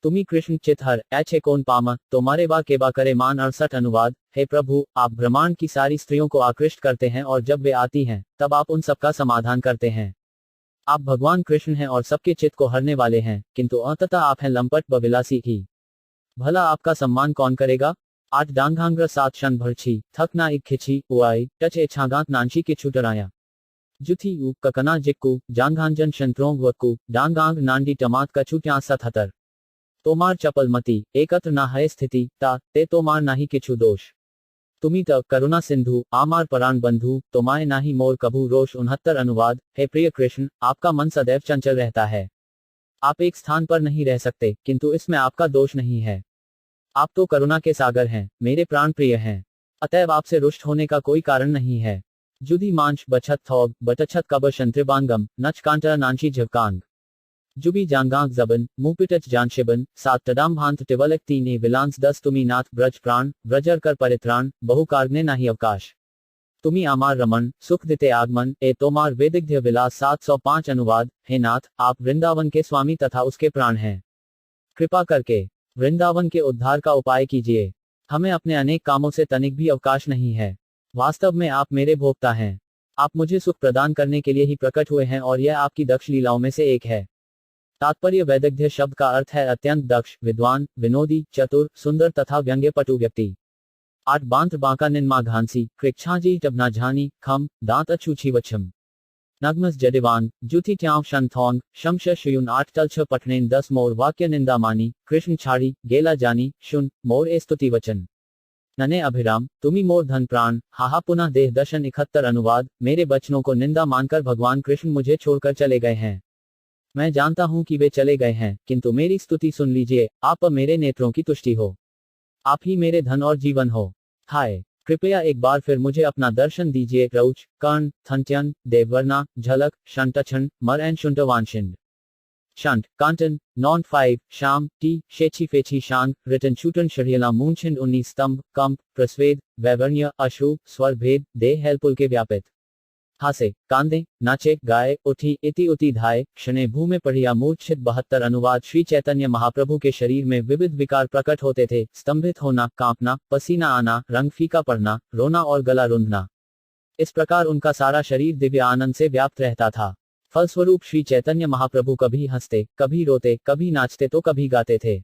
तुमी कृष्ण चितहर ऐछे कौन पामा तुम्हारे बा के बा करे मान 68 अनुवाद। हे प्रभु आप ब्रह्मांड की सारी स्त्रियों को आकृष्ट करते हैं और जब वे आती हैं तब आप उन सबका समाधान करते हैं। आप भगवान कृष्ण हैं और सबके चित्त को हरने वाले हैं किंतु अंततः आप हैं लंपट बविलासी ही। भला आपका सम्मान कौन करेगा। 8 डांगांग्र 7 शन भरछी थक ना एक खिची उआई टच ए छागांत नानशी के छुटराया जुथी उ ककना जिक्कू जांगांजन शंत्रों वक्कू डांगांग नांडी टमात का छुट्या 77 तोमार चपल मती एकत्र ना है स्थिति ता ते तोमार नाही किछु दोष तुमी तब करुणा सिंधु आमार पराण बंधु तोमाए नाही मोर कभू रोष 69 अनुवाद। हे प्रिय कृष्ण आपका मन सदैव चंचल रहता है। आप एक स्थान पर नहीं रह सकते किंतु इसमें आपका दोष नहीं है। आप तो करुणा के सागर हैं मेरे प्राण प्रिय हैं अतएव आपसे रुष्ट होने का कोई कारण नहीं है। जुदी मांश बछत थौग बटछत कब शंत्रिबांगम नच कांटा नांशी झकांग जुबी जांगांग जबन मुपिटच जानशिबन 7 टडाम भांत टिवलक 3 ए विलांस 10 तुमी नाथ ब्रज प्राण ब्रजर कर परित्राण बहुकारने नाही अवकाश तुमी आमार रमन सुख दिते आगमन ए तोमार वेदिग्ध्य विलास 705 अनुवाद। हे नाथ आप वृंदावन के स्वामी तथा उसके प्राण हैं। कृपा करके वृंदावन के उद्धार का उपाय कीजिए। हमें अपने अनेक कामों से तनिक भी अवकाश नहीं है। वास्तव में आप मेरे भोक्ता हैं। आप मुझे सुख प्रदान करने के लिए ही प्रकट हुए हैं और यह आपकी दक्ष लीलाओं में से एक है। तात्पर्य वैदग्ध्य शब्द का अर्थ है अत्यंत दक्ष विद्वान विनोदी चतुर सुंदर तथा व्यंग्यपटु व्यक्ति। 8 बांत्र बांका निन्मा घांसी कृक्षाजी टबना झानी खम दांत अछूछी वछम नग्मस जडिवांग जुथी ट्याव शंथोंग शमश शुयुन 8 तलछ पठनेन 10 मोर वाक्य निंदा मानी कृष्ण छाड़ी गेला जानी शुन मोर ए स्तुति वचन नने अभिराम तुमी मोर धन प्राण हाहा पुनः देह दर्शन 71 अनुवाद। मेरे बचनों को निंदा मानकर भगवान कृष्ण मुझे छोड़कर चले गए हैं। मैं जानता हूं कि वे चले गए हैं किंतु मेरी स्तुति सुन लीजिए। आप मेरे नेत्रों की तुष्टि हो। आप ही मेरे धन और जीवन हो। हाय कृपया एक बार फिर मुझे अपना दर्शन दीजिए। रौच कर्ण थंत्यन देववर्णा झलक शंटछन मर एंड शुंटवांशिंड शंट कांटन नॉन 5 शाम टी शेची फेची शांग रिटन शूटन शरियला मूंछिंड 19 स्तंभ कंप प्रस्वेद वैवर्ण्य अश्रु स्वर भेद देह हेलपुल के व्यापित हासे कांदे नाचे गाए उठी इति उति धाये क्षणे भूमि पढ़िया मूर्छित 72 अनुवाद। श्री चैतन्य महाप्रभु के शरीर में विविध विकार प्रकट होते थे। स्तंभित होना कांपना पसीना आना रंग फीका पड़ना रोना और गला रुंधना। इस प्रकार उनका सारा शरीर दिव्य आनंद से व्याप्त रहता था। फलस्वरूप श्री चैतन्य महाप्रभु कभी हंसते कभी रोते कभी नाचते तो कभी गाते थे।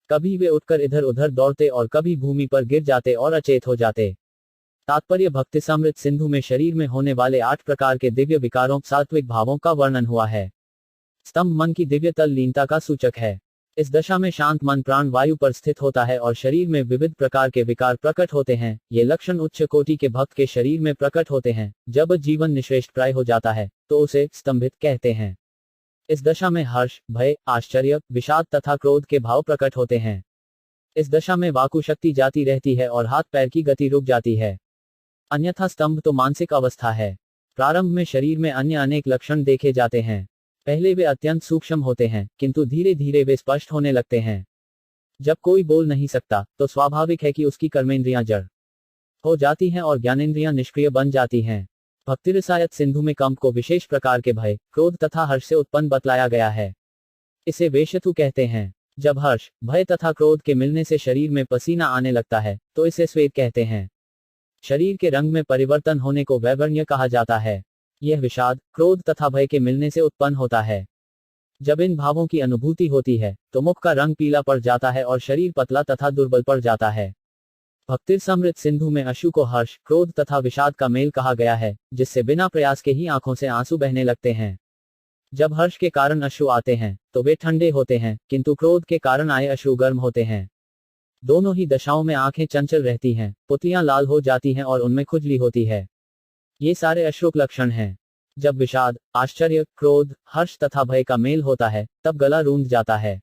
कभी वे उठकर इधर उधर दौड़ते और कभी भूमि पर गिर जाते और अचेत हो जाते। तात्पर्य भक्तिसामृत सिंधु में शरीर में होने वाले 8 प्रकार के दिव्य विकारों सात्विक भावों का वर्णन हुआ है। स्तंभ मन की दिव्य तल लीनता का सूचक है। इस दशा में शांत मन प्राण वायु पर स्थित होता है और शरीर में विविध प्रकार के विकार प्रकट होते हैं। ये लक्षण उच्च कोटि के भक्त के शरीर में प्रकट होते हैं। जब जीवन निश्रेष्ठ प्राय हो जाता है तो उसे स्तंभित कहते हैं। इस दशा में हर्ष, भय, आश्चर्य, विषाद तथा क्रोध के भाव प्रकट होते हैं। इस दशा में वाकु शक्ति जाती रहती है और हाथ पैर की गति रुक जाती है। अन्यथा स्तंभ तो मानसिक अवस्था है। प्रारंभ में शरीर में अन्य अनेक लक्षण देखे जाते हैं। पहले वे अत्यंत सूक्ष्म होते हैं, किंतु धीरे धीरे वे स्पष्ट होने लगते हैं। जब कोई बोल नहीं सकता तो स्वाभाविक है कि उसकी कर्मेंद्रियां जड़ हो जाती हैं और ज्ञानेंद्रियां निष्क्रिय बन जाती हैं। भक्तिरसायत सिंधु में कंप को विशेष प्रकार के भय, क्रोध तथा हर्ष से उत्पन्न बतलाया गया है। इसे वेशतु कहते हैं। जब हर्ष, भय तथा क्रोध के मिलने से शरीर में पसीना आने लगता है तो इसे स्वेद कहते हैं। शरीर के रंग में परिवर्तन होने को वैवर्ण्य कहा जाता है। यह विषाद, क्रोध तथा भय के मिलने से उत्पन्न होता है। जब इन भावों की अनुभूति होती है तो मुख का रंग पीला पड़ जाता है और शरीर पतला तथा दुर्बल पड़ जाता है। भक्तिरसामृत सिंधु में अश्रु को हर्ष, क्रोध तथा विषाद का मेल कहा गया है, जिससे बिना प्रयास के ही आंखों से आंसू बहने लगते हैं। जब हर्ष के कारण अश्रु आते हैं तो वे ठंडे होते हैं, किंतु क्रोध के कारण आए अश्रु गर्म होते हैं। दोनों ही दशाओं में आंखें चंचल रहती हैं, पुतलियां लाल हो जाती हैं और उनमें खुजली होती है। ये सारे अश्रुक लक्षण हैं। जब विषाद, आश्चर्य, क्रोध, हर्ष तथा भय का मेल होता है तब गला रूंध जाता है।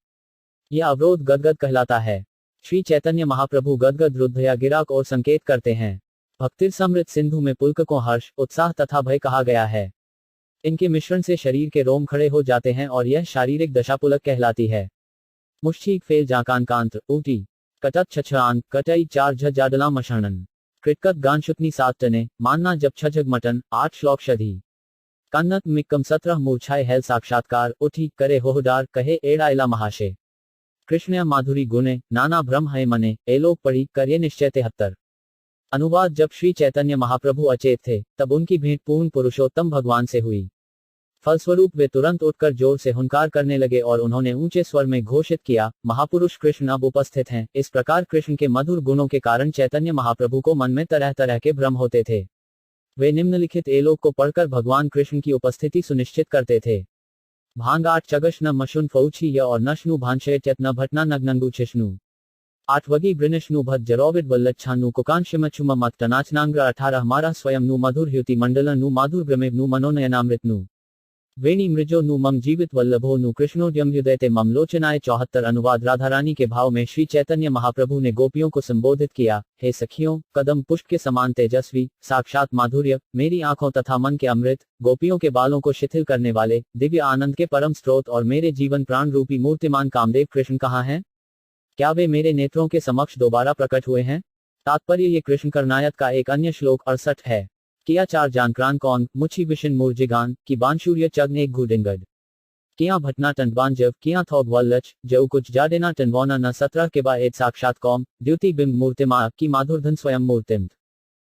यह अवरोध गदगद कहलाता है। श्री चैतन्य महाप्रभु गदगद रुद्ध या गिराक और संकेत करते हैं। भक्तिरसामृत सिंधु में पुलक को हर्ष, उत्साह तथा भय कहा गया है। इनके मिश्रण से शरीर के रोम खड़े हो जाते हैं और यह शारीरिक दशा पुलक कहलाती है। मुश्चीक फेल जाकान कांत्र ऊटी कटत छछान कटई चार झजाडला मशरणन कृटकत गानशुतनी सात टने मानना जब छजग मटन 8 श्लोक शधी कन्नत मिक्कम 17 मूर्छाए हेल साक्षात्कार उठी करे होहदार कहे एड़ाइला महाशे कृष्ण माधुरी गुणे नाना भ्रम है मने एलोक पढ़ी करिए निश्चय 73। अनुवाद। जब श्री चैतन्य महाप्रभु अचेत थे तब उनकी भेंट पूर्ण पुरुषोत्तम भगवान से हुई। फलस्वरूप वे तुरंत उठकर जोर से हुंकार करने लगे और उन्होंने ऊंचे स्वर में घोषित किया, महापुरुष कृष्ण अब उपस्थित हैं। इस प्रकार कृष्ण के मधुर गुणों के कारण चैतन्य महाप्रभु को मन में तरह तरह के भ्रम होते थे। वे निम्नलिखित एलोक को पढ़कर भगवान कृष्ण की उपस्थिति सुनिश्चित करते थे। भांग 8 चगश न मशुन फौची य और नशनु भांशय चत न भटना नग्नंगु छिष्णु 8 वगी ब्रिनिष्णु भद जरोविद वल्लच्छानु कुकांशिमच्छुम मत टनाचनांग्र 18 हमारा स्वयं नु मधुर ह्युति मंडल नु माधुर ब्रमेव नु मनोनयनामृत नु वेणी मृजो नु मम जीवित वल्लभो नु कृष्णोद्यम हृदयते मम लोचनाय 74। अनुवाद। राधा रानी के भाव में श्री चैतन्य महाप्रभु ने गोपियों को संबोधित किया, हे सखियों, कदम पुष्प के समान तेजस्वी, साक्षात माधुर्य, मेरी आंखों तथा मन के अमृत, गोपियों के बालों को शिथिल करने वाले, दिव्य आनंद के परम स्रोत और मेरे जीवन प्राण रूपी मूर्तिमान कामदेव कृष्ण कहाँ हैं? क्या वे मेरे नेत्रों के समक्ष दोबारा प्रकट हुए हैं? तात्पर्य। ये कृष्ण करनायत का एक अन्य श्लोक 68 है। किया 4 जानक्रान कौन मुछी विशन मूर्जिगान की बानशूर्य चग्न एक घुडिंगड किया भटना टंडबान जव किया थौग वल्लच जव कुछ जाडेना टनवोना न 17 के बा एक साक्षात कौम द्युति बिंब मूर्तिमा की माधुरधन स्वयं मूर्तिम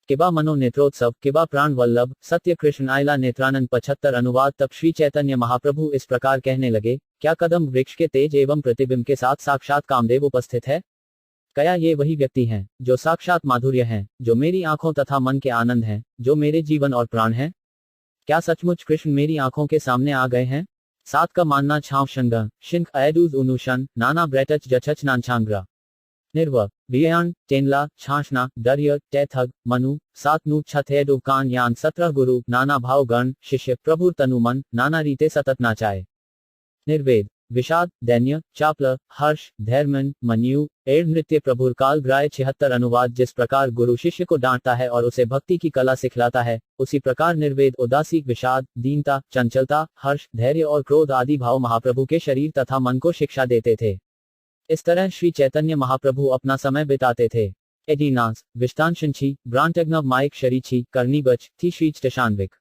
किबा मनो नेत्रोत्सव किबा प्राण वल्लभ सत्य कृष्ण आयला नेत्रानंद 75। अनुवाद। तब श्री चैतन्य महाप्रभु इस प्रकार कहने लगे, क्या कदम वृक्ष के तेज एवं प्रतिबिंब के साथ साक्षात कामदेव उपस्थित है? क्या ये वही व्यक्ति हैं जो साक्षात माधुर्य हैं, जो मेरी आंखों तथा मन के आनंद हैं, जो मेरे जीवन और प्राण हैं? क्या सचमुच कृष्ण मेरी आंखों के सामने आ गए हैं? 7 का मानना छाव शंग शिंक अयडूज उनुशन नाना ब्रेटच जछच नानछांग्रा निर्व वियान टेनला छाशना दर्य टैथग मनु 7 नु छथेडु कान यान 17 गुरु नाना भाव गण शिष्य प्रभु तनुमन नाना रीते सतत नाचाए निर्वेद विषाद दैन्य चापल हर्ष धैर्यमन मन्यु एड़ नृत्य प्रभुर काल ग्राय 76। अनुवाद। जिस प्रकार गुरु शिष्य को डांटता है और उसे भक्ति की कला सिखलाता है, उसी प्रकार निर्वेद, उदासी, विषाद, दीनता, चंचलता, हर्ष, धैर्य और क्रोध आदि भाव महाप्रभु के शरीर तथा मन को शिक्षा देते थे। इस तरह श्री चैतन्य महाप्रभु अपना समय बिताते थे। एडीनास विष्टांशंछी ब्रांटग्नव माइक शरीछी करनीबच थी श्रीच टशानविक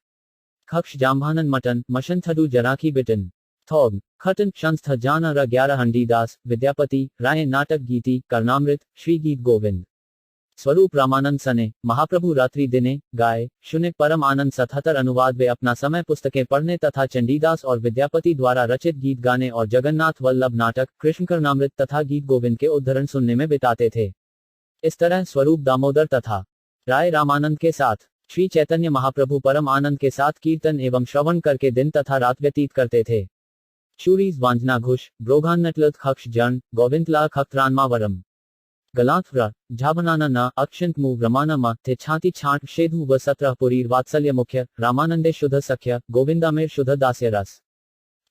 खक्ष जाम्भानन मटन मशंथडू जराखी बिटन थौग खटन शंस्थ जान 11 हंडीदास विद्यापति राय नाटक गीति कर्णामृत श्री गीत गोविंद स्वरूप रामानंद सने महाप्रभु रात्रि दिने गाय शून्य परम आनंद 77। अनुवाद। वे अपना समय पुस्तकें पढ़ने तथा चंडीदास और विद्यापति द्वारा रचित गीत गाने और जगन्नाथ वल्लभ नाटक कृष्ण कर्णामृत तथा गीत गोविंद के उद्धरण सुनने में बिताते थे। इस तरह स्वरूप दामोदर तथा राय रामानंद के साथ श्री चैतन्य महाप्रभु परम आनंद के साथ कीर्तन एवं श्रवण करके दिन तथा रात व्यतीत करते थे। शूरीज वांजना घुष ब्रोघान नटलत खक्ष जन गोविंदला खक्त्रानमावरम गलाथव्र झाबनाना न अक्षंत मु रमाना म थे छाती छाट शेधु व 17 पुरीर वात्सल्य मुख्य रामानंदे शुद्ध सख्य गोविंदामेर शुद्ध दास्य रस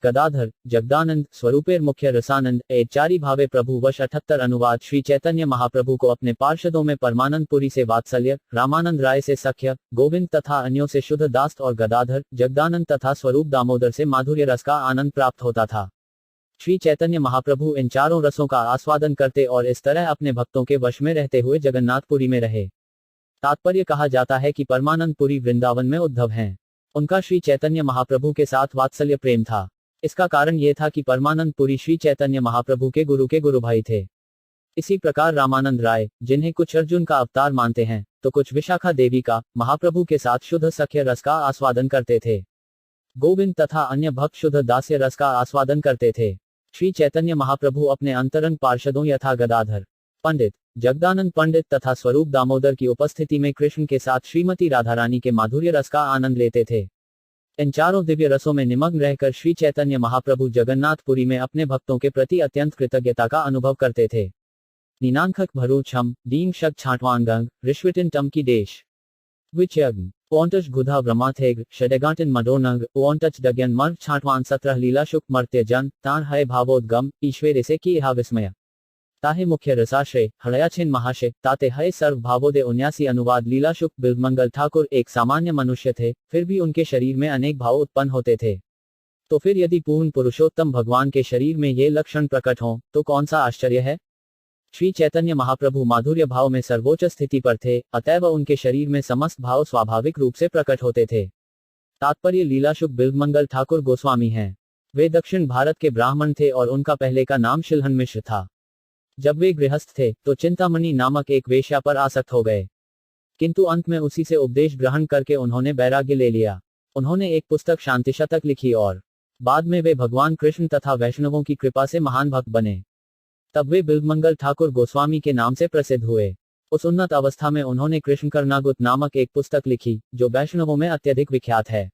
गदाधर जगदानंद स्वरूपेर मुख्य रसानंद ए चारी भावे प्रभु वश 78 अनुवाद श्री चैतन्य महाप्रभु को अपने पार्षदों में परमानंद पुरी से वात्सल्य, रामानंद राय से सख्य, गोविंद तथा अन्यों से शुद्ध दास्त और गदाधर जगदानंद तथा स्वरूप दामोदर से माधुर्य रस का आनंद प्राप्त होता था। श्री चैतन्य महाप्रभु इन चारों रसों का आस्वादन करते और इस तरह अपने भक्तों के वश में रहते हुए जगन्नाथपुरी में रहे। तात्पर्य कहा जाता है कि परमानंद पुरी वृंदावन में उद्धव हैं। उनका श्री चैतन्य महाप्रभु के साथ वात्सल्य प्रेम था। इसका कारण यह था कि परमानंद पुरी श्री चैतन्य महाप्रभु के गुरु भाई थे। इसी प्रकार रामानंद राय, जिन्हें कुछ अर्जुन का अवतार मानते हैं तो कुछ विशाखा देवी का, महाप्रभु के साथ शुद्ध सख्य रस का आस्वादन करते थे। गोविंद तथा अन्य भक्त शुद्ध दास्य रस का आस्वादन करते थे। श्री चैतन्य महाप्रभु अपने अंतरंग पार्षदों यथा गदाधर पंडित, जगदानंद पंडित तथा स्वरूप दामोदर की उपस्थिति में कृष्ण के साथ श्रीमती राधारानी के माधुर्य रस का आनंद लेते थे। इन चारों दिव्य रसों में निमग्न रहकर श्री चैतन्य महाप्रभु जगन्नाथपुरी में अपने भक्तों के प्रति अत्यंत कृतज्ञता का अनुभव करते थे। नीनांखक भरूछम दीन शक छाटवांगंग ऋष्विटिन टम की देश विचयग्न ओंटच गुधा ब्रह्माथेग षडेगाटिन मडोनंग ओंटच डग्यन मर्ग छाटवान 17 लीला शुक मर्त्य जन तान हय भावोद्गम ईश्वरे से की हा विस्मय ताहे मुख्य रसाश्रय हड़याछिन महाशय ताते हय सर्व भावोदय 79 अनुवाद लीला शुक बिल्वमंगल ठाकुर एक सामान्य मनुष्य थे, फिर भी उनके शरीर में अनेक भाव उत्पन्न होते थे। तो फिर यदि पूर्ण पुरुषोत्तम भगवान के शरीर में ये लक्षण प्रकट हों तो कौन सा आश्चर्य है। श्री चैतन्य महाप्रभु माधुर्य भाव में सर्वोच्च स्थिति पर थे, अतएव उनके शरीर में समस्त भाव स्वाभाविक रूप से प्रकट होते थे। तात्पर्य लीला शुक बिल्वमंगल ठाकुर गोस्वामी हैं। वे दक्षिण भारत के ब्राह्मण थे और उनका पहले का नाम शिलहन मिश्र था। जब वे गृहस्थ थे तो चिंतामणि नामक एक वेश्या पर आसक्त हो गए, किंतु अंत में उसी से उपदेश ग्रहण करके उन्होंने वैराग्य ले लिया। उन्होंने एक पुस्तक शांतिशतक लिखी और बाद में वे भगवान कृष्ण तथा वैष्णवों की कृपा से महान भक्त बने। तब वे बिल्वमंगल ठाकुर गोस्वामी के नाम से प्रसिद्ध हुए। उस उन्नत अवस्था में उन्होंने कृष्ण करनागुत नामक एक पुस्तक लिखी जो वैष्णवों में अत्यधिक विख्यात है।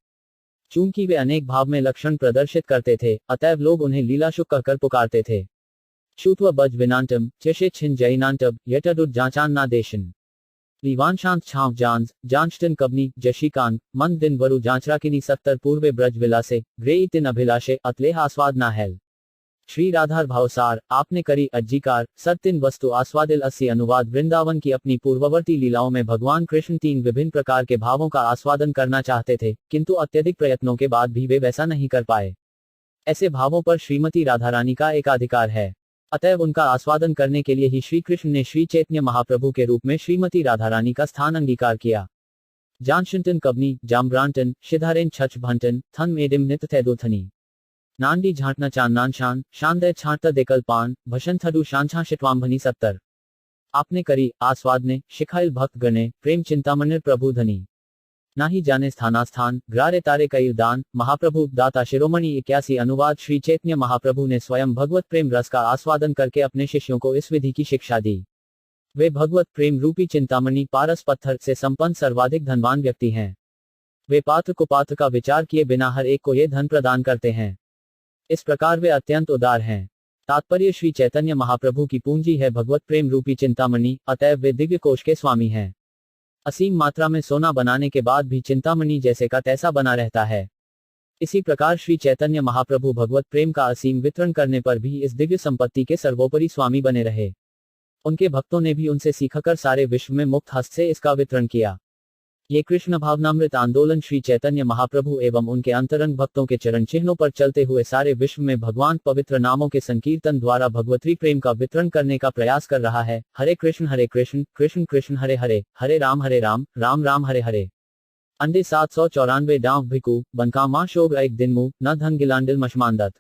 चूंकि वे अनेक भाव में लक्षण प्रदर्शित करते थे, अतएव लोग उन्हें लीलाशुक कहकर पुकारते थे। शूत्व बज विनांटम चेशे छिन जैनांटब यटडुट जाचान ना देशन लीवांशांत छांव जांचटन कबनी जशिकांत मन दिन वरु जांचराकिनी 70 पूर्वे ब्रज विलासे ग्रेई तिन अभिलाषे अतलेह आस्वाद ना हैल श्री राधार भावसार आपने करी अज्जीकार सत्तिन वस्तु आस्वादिल 80 अनुवाद वृंदावन की अपनी पूर्ववर्ती लीलाओं में भगवान कृष्ण 3 विभिन्न प्रकार के भावों का आस्वादन करना चाहते थे, किंतु अत्यधिक प्रयत्नों के बाद भी वे वैसा नहीं कर पाए। ऐसे भावों पर श्रीमती राधारानी का एकाधिकार है, अतएव उनका आस्वादन करने के लिए ही श्री कृष्ण ने श्री चैतन्य महाप्रभु के रूप में श्रीमती राधारानी का स्थान अंगीकार किया। जानशंटन कबनी जाम्ब्रांटन शिधारेन छछ भंटन थन मेडिम नित थैदोथनी नांडी झांटना चांदनान शान शानदय छांटता देकल पान भशन थडु शांछा शिटवाम्भनी 70 आपने करी आस्वाद ने शिखाइल भक्त गणे प्रेम चिंतामणिर प्रभु धनी नाही जाने स्थानास्थान ग्रारे तारे कई दान महाप्रभु दाता शिरोमणि 81 अनुवाद श्री चैतन्य महाप्रभु ने स्वयं भगवत प्रेम रस का आस्वादन करके अपने शिष्यों को इस विधि की शिक्षा दी। वे भगवत प्रेम रूपी चिंतामणि पारस पत्थर से संपन्न सर्वाधिक धनवान व्यक्ति हैं। वे पात्र को पात्र का विचार किए बिना हर एक को ये धन प्रदान करते हैं। इस प्रकार वे अत्यंत उदार हैं। तात्पर्य श्री चैतन्य महाप्रभु की पूंजी है भगवत प्रेम रूपी चिंतामणि, अतएव वे दिव्य कोश के स्वामी हैं। असीम मात्रा में सोना बनाने के बाद भी चिंतामणि जैसे का तैसा बना रहता है। इसी प्रकार श्री चैतन्य महाप्रभु भगवत प्रेम का असीम वितरण करने पर भी इस दिव्य संपत्ति के सर्वोपरि स्वामी बने रहे। उनके भक्तों ने भी उनसे सीखकर सारे विश्व में मुक्त हस्त से इसका वितरण किया। ये कृष्ण भावनामृत आंदोलन श्री चैतन्य महाप्रभु एवं उनके अंतरंग भक्तों के चरण चिन्हों पर चलते हुए सारे विश्व में भगवान पवित्र नामों के संकीर्तन द्वारा भगवती प्रेम का वितरण करने का प्रयास कर रहा है। हरे कृष्ण कृष्ण कृष्ण हरे हरे, हरे राम राम राम हरे हरे। अंडे 794 डांव भिकु बनकामा शोग एक दिन मुंह न धन गिलांडिल मशमानदत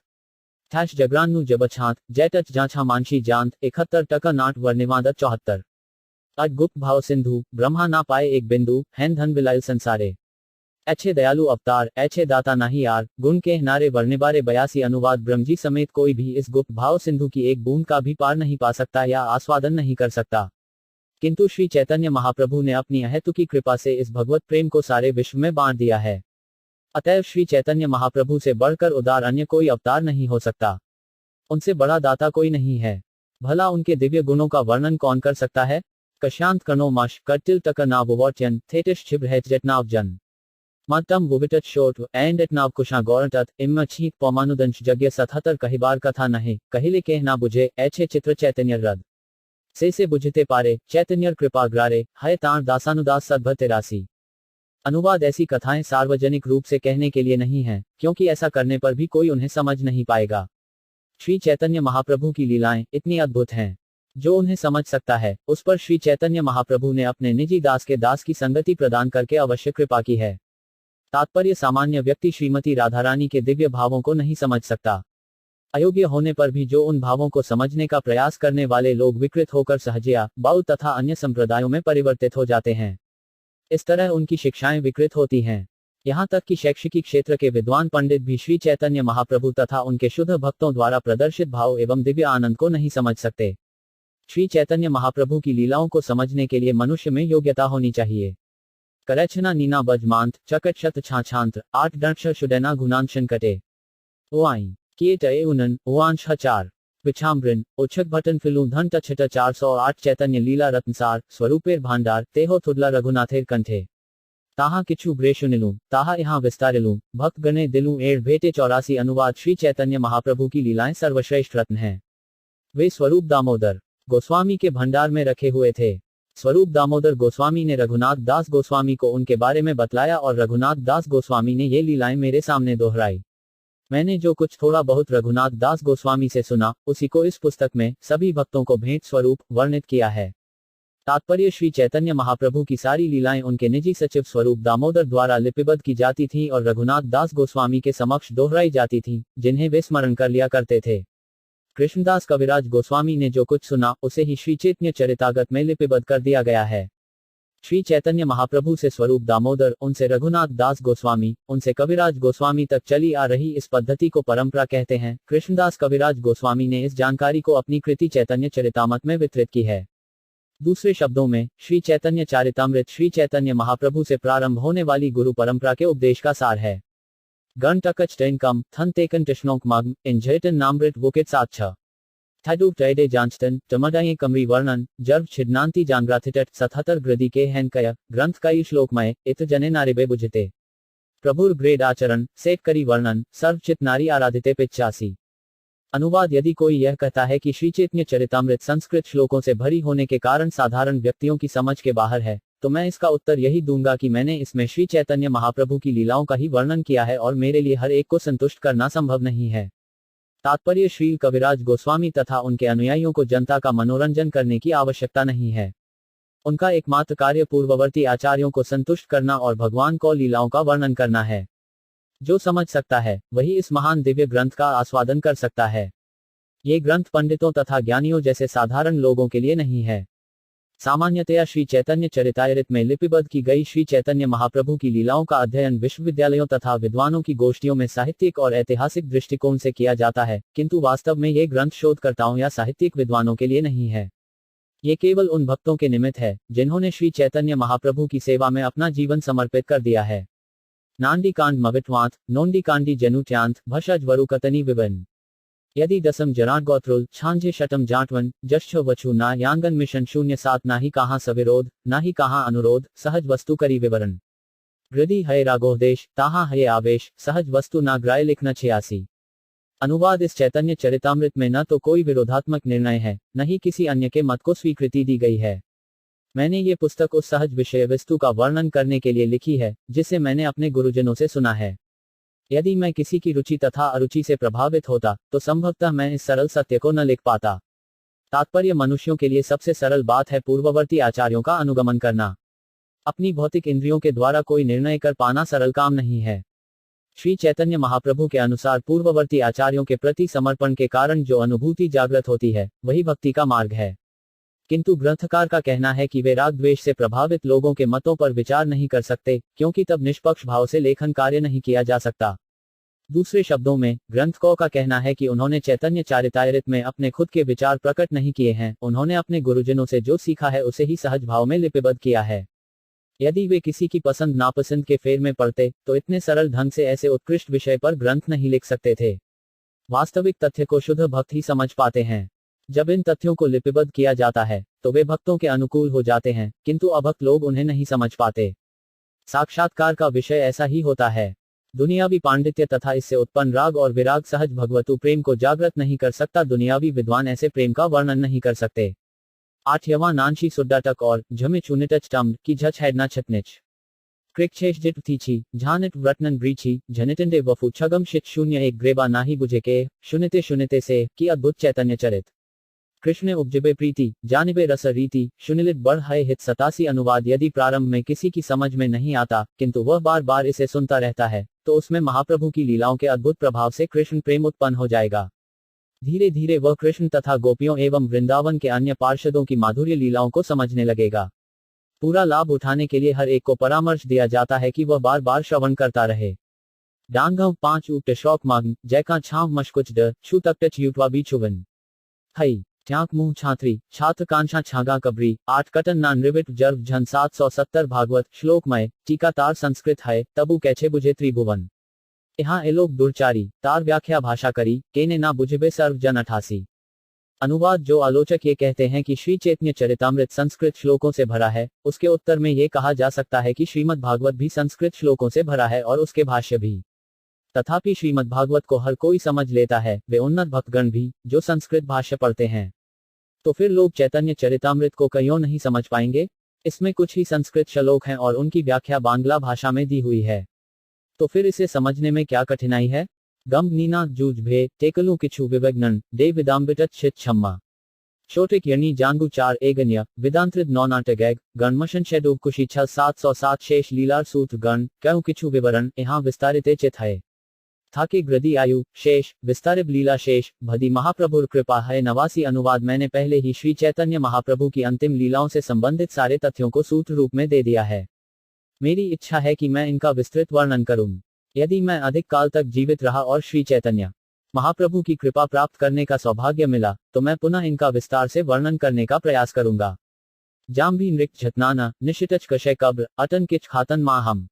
ठैश जगरानु जबछात जैटच जाछा मानशी जानत 71 नाट वर्णिवादत 74 अज गुप्त भाव सिंधु ब्रह्मा ना पाए एक बिंदु हैन धन बिलाइल संसारे अच्छे दयालु अवतार ऐछे दाता नहीं यार गुण के नारे वर्णिबारे 82 अनुवाद ब्रह्मजी समेत कोई भी इस गुप्त भाव सिंधु की एक बूंद का भी पार नहीं पा सकता या आस्वादन नहीं कर सकता, किंतु श्री चैतन्य महाप्रभु ने अपनी अहेतुकी कृपा से इस भगवत प्रेम को सारे विश्व में बांट दिया है। अतएव श्री चैतन्य महाप्रभु से बढ़कर उदार अन्य कोई अवतार नहीं हो सकता। उनसे बड़ा दाता कोई नहीं है। भला उनके दिव्य गुणों का वर्णन कौन कर सकता है? कशांत कनो मश कटिल टकनावचन थेटिश छिब्रहजटनाव जन मतम वुविटत शोट एंड एटनाव कुशा गौरटत इम्म छीक पौमानुदंश जग्य 77 कहिबार कथा नहे कहिले कहना बुझे ऐछे चित्र चैतन्य रद से बुझते पारे चैतन्य कृपा ग्रारे हय ताण दासानुदास सद्भ तेरासी। अनुवाद: ऐसी कथाएं सार्वजनिक रूप से कहने के लिए नहीं है, क्योंकि ऐसा करने पर भी कोई उन्हें समझ नहीं पाएगा। श्री चैतन्य महाप्रभु की लीलाएं इतनी अद्भुत हैं, जो उन्हें समझ सकता है उस पर श्री चैतन्य महाप्रभु ने अपने निजी दास के दास की संगति प्रदान करके अवश्य कृपा की है। तात्पर्य: सामान्य व्यक्ति श्रीमती राधारानी के दिव्य भावों को नहीं समझ सकता। अयोग्य होने पर भी जो उन भावों को समझने का प्रयास करने वाले लोग विकृत होकर सहजिया, बाउल तथा अन्य संप्रदायों में परिवर्तित हो जाते हैं। इस तरह उनकी शिक्षाएं विकृत होती हैं। यहाँ तक कि शैक्षिकी क्षेत्र के विद्वान पंडित भी श्री चैतन्य महाप्रभु तथा उनके शुद्ध भक्तों द्वारा प्रदर्शित भाव एवं दिव्य आनंद को नहीं समझ सकते। श्री चैतन्य महाप्रभु की लीलाओं को समझने के लिए मनुष्य में योग्यता होनी चाहिए। करैछना नीना बजमांत चकट शत छाछांत 8 दंश शुडैना गुणांशन कटे ओआई किए उनन ओआंश 4 विछाम्ब्रिन उच्छक भटन फिलू धन टछट 408 चैतन्य लीला रत्नसार स्वरूपेर भांडार तेहो थुडला रघुनाथेर कंठे ताहा किछु ब्रेशुनिलू ताहा यहाँ विस्तारिलू भक्त गणे दिलू एड़ भेटे 84। अनुवाद: श्री चैतन्य महाप्रभु की लीलाएं सर्वश्रेष्ठ रत्न हैं। वे स्वरूप दामोदर गोस्वामी के भंडार में रखे हुए थे। स्वरूप दामोदर गोस्वामी ने रघुनाथ दास गोस्वामी को उनके बारे में बतलाया और रघुनाथ दास गोस्वामी ने ये लीलाएं मेरे सामने दोहराई। मैंने जो कुछ थोड़ा बहुत रघुनाथ दास गोस्वामी से सुना, उसी को इस पुस्तक में सभी भक्तों को भेंट स्वरूप वर्णित किया है। तात्पर्य: श्री चैतन्य महाप्रभु की सारी लीलाएं उनके निजी सचिव स्वरूप दामोदर द्वारा लिपिबद्ध की जाती थीं और रघुनाथ दास गोस्वामी के समक्ष दोहराई जाती थीं, जिन्हें वे स्मरण कर लिया करते थे। कृष्णदास कविराज गोस्वामी ने जो कुछ सुना उसे ही श्री चैतन्य चरितागत में लिपिबद्ध कर दिया गया है। श्री चैतन्य महाप्रभु से स्वरूप दामोदर, उनसे रघुनाथ दास गोस्वामी, उनसे कविराज गोस्वामी तक चली आ रही इस पद्धति को परंपरा कहते हैं। कृष्णदास कविराज गोस्वामी ने इस जानकारी को अपनी कृति चैतन्य चरितामृत में वितरित की है। दूसरे शब्दों में, श्री चैतन्य चरितामृत श्री चैतन्य महाप्रभु से प्रारंभ होने वाली गुरु परंपरा के उपदेश का सार है। गण टकच टेन कम थन तेकन टिश्नोक मग्न इन जयटन नामृत वोकेट सात छ थडू टैडे जांचतन टमडाए कमरी वर्णन जर्व छिदनांति जानग्राथिटट 77 ग्रदी के हैन कय ग्रंथ कई श्लोकमय इत जने नारिबे बुझते प्रभुर ग्रेड आचरण सेट करी वर्णन सर्वचित नारी आराधिते 85। अनुवाद: यदि कोई यह कहता है कि श्री चैतन्य चरितामृत संस्कृत श्लोकों से भरी होने के कारण साधारण व्यक्तियों की समझ के बाहर है, तो मैं इसका उत्तर यही दूंगा कि मैंने इसमें श्री चैतन्य महाप्रभु की लीलाओं का ही वर्णन किया है और मेरे लिए हर एक को संतुष्ट करना संभव नहीं है। तात्पर्य: श्री कविराज गोस्वामी तथा उनके अनुयायियों को जनता का मनोरंजन करने की आवश्यकता नहीं है। उनका एकमात्र कार्य पूर्ववर्ती आचार्यों को संतुष्ट करना और भगवान को लीलाओं का वर्णन करना है। जो समझ सकता है वही इस महान दिव्य ग्रंथ का आस्वादन कर सकता है। ये ग्रंथ पंडितों तथा ज्ञानियों जैसे साधारण लोगों के लिए नहीं है। सामान्यतया श्री चैतन्य चरितामृत में लिपिबद्ध की गई श्री चैतन्य महाप्रभु की लीलाओं का अध्ययन विश्वविद्यालयों तथा विद्वानों की गोष्ठियों में साहित्यिक और ऐतिहासिक दृष्टिकोण से किया जाता है, किंतु वास्तव में ये ग्रंथ शोधकर्ताओं या साहित्यिक विद्वानों के लिए नहीं है। ये केवल उन भक्तों के निमित्त है जिन्होंने श्री चैतन्य महाप्रभु की सेवा में अपना जीवन समर्पित कर दिया है। नांदी कांड मविटवांत नोंडी कांडी जनुट्यांत भषज वरुकतनी विभिन्न यदि दसम जराट गोत्रुल छांझे शटम जाटवन जश्च वचु ना यांगन मिशन 07 ना ही कहाँ सविरोध ना ही कहाँ अनुरोध सहज वस्तु करी विवरण हृदय हय रागोदेश ताहा हय आवेश सहज वस्तु ना ग्राय लिखना 86। अनुवाद: इस चैतन्य चरितामृत में न तो कोई विरोधात्मक निर्णय है, न ही किसी अन्य के मत को स्वीकृति दी गई है। मैंने ये पुस्तक उस सहज विषय वस्तु का वर्णन करने के लिए लिखी है जिसे मैंने अपने गुरुजनों से सुना है। यदि मैं किसी की रुचि तथा अरुचि से प्रभावित होता तो संभवतः मैं इस सरल सत्य को न लिख पाता। तात्पर्य: मनुष्यों के लिए सबसे सरल बात है पूर्ववर्ती आचार्यों का अनुगमन करना। अपनी भौतिक इंद्रियों के द्वारा कोई निर्णय कर पाना सरल काम नहीं है। श्री चैतन्य महाप्रभु के अनुसार पूर्ववर्ती आचार्यों के प्रति समर्पण के कारण जो अनुभूति जागृत होती है वही भक्ति का मार्ग है। किंतु ग्रंथकार का कहना है कि वे राग द्वेष से प्रभावित लोगों के मतों पर विचार नहीं कर सकते, क्योंकि तब निष्पक्ष भाव से लेखन कार्य नहीं किया जा सकता। दूसरे शब्दों में, ग्रंथकार का कहना है कि उन्होंने चैतन्य चरितामृत में अपने खुद के विचार प्रकट नहीं किए हैं, उन्होंने अपने गुरुजनों से जो सीखा है उसे ही सहज भाव में लिपिबद्ध किया है। यदि वे किसी की पसंद नापसंद के फेर में पड़ते तो इतने सरल ढंग से ऐसे उत्कृष्ट विषय पर ग्रंथ नहीं लिख सकते थे। वास्तविक तथ्य को शुद्ध भक्त ही समझ पाते हैं। जब इन तथ्यों को लिपिबद्ध किया जाता है तो वे भक्तों के अनुकूल हो जाते हैं, किंतु अभक्त लोग उन्हें नहीं समझ पाते। साक्षात्कार का विषय ऐसा ही होता है। दुनियावी पांडित्य तथा इससे उत्पन्न राग और विराग सहज भगवतु प्रेम को जागृत नहीं कर सकता। दुनियावी विद्वान ऐसे प्रेम का वर्णन नहीं कर सकते। 8वां नानशी सुड्डाटक और झमिच उनिटच टम्ड की झच हैडना छतनिच क्रिकछेश जिट थीची झानिट व्रतनन ब्रीची झनिटिंडे वफु छगम शित शून्य एक ग्रेबा नाही बुझे के शून्यते शून्यते से की अद्भुत चैतन्य चरित कृष्ण उपजिबे प्रीति जानिबे रस रीति शून्यलित बढ़ है हित 87 अनुवाद। यदि प्रारंभ में किसी की समझ में नहीं आता किंतु वह बार बार इसे सुनता रहता है तो उसमें महाप्रभु की लीलाओं के अद्भुत प्रभाव से कृष्ण प्रेम उत्पन्न हो जाएगा। धीरे धीरे वह कृष्ण तथा गोपियों एवं वृंदावन के अन्य पार्षदों की माधुर्य लीलाओं को समझने लगेगा। पूरा लाभ उठाने के लिए हर एक को परामर्श दिया जाता है कि वह बार बार श्रवण करता रहे। डांगव 5 उक्त शौक मांग जैका छाव मशकुच ड छू तक टच यूटवा बीचुवन हई ट्यांक मुंह छात्री छात्र कांछा छागा कबरी 8 कटन नान रिविट जर्व झन 770 भागवत श्लोकमय टीकातार संस्कृत है तबु कैछे बुझे त्रिभुवन यहाँ एलोक दुर्चारी तार व्याख्या भाषा करी केने ना बुझबे सर्व जन 88। अनुवाद। जो आलोचक ये कहते हैं कि श्री चैतन्य चरितामृत संस्कृत श्लोकों से भरा है, उसके उत्तर में ये कहा जा सकता है कि श्रीमद् भागवत भी संस्कृत श्लोकों से भरा है और उसके भाष्य भी। तथापि श्रीमद् भागवत को हर कोई समझ लेता है, वे उन्नत भक्तगण भी जो संस्कृत भाष्य पढ़ते हैं। तो फिर लोग चैतन्य चरितामृत को क्यों नहीं समझ पाएंगे? इसमें कुछ ही संस्कृत श्लोक हैं और उनकी व्याख्या बांग्ला भाषा में दी हुई है। तो फिर इसे समझने में क्या कठिनाई है? गम नीना जूझ भे टेकलू किछु विवग्नन दे विदाम्बिटत छित छम्मा शोटिक यनी जानगु 4 एगन्य विदांत्रिद नौनाटगैग गणमशन शेडुब कुशी 707 शेष लीलार सूत्र गण क्यों किछु विवरण यहाँ विस्तारित चित है थाके ग्रदी आयु शेष विस्तारित लीला शेष भदी महाप्रभुर कृपा है 89 अनुवाद। मैंने पहले ही श्री चैतन्य महाप्रभु की अंतिम लीलाओं से संबंधित सारे तथ्यों को सूत्र रूप में दे दिया है। मेरी इच्छा है कि मैं इनका विस्तृत वर्णन करूं। यदि मैं अधिक काल तक जीवित रहा और श्री चैतन्य महाप्रभु की कृपा प्राप्त करने का सौभाग्य मिला तो मैं पुनः इनका विस्तार से वर्णन करने का प्रयास करूंगा। जाम्भी नृक झटनाना निशिटच कशय कब्र अटन किच खातन मां हम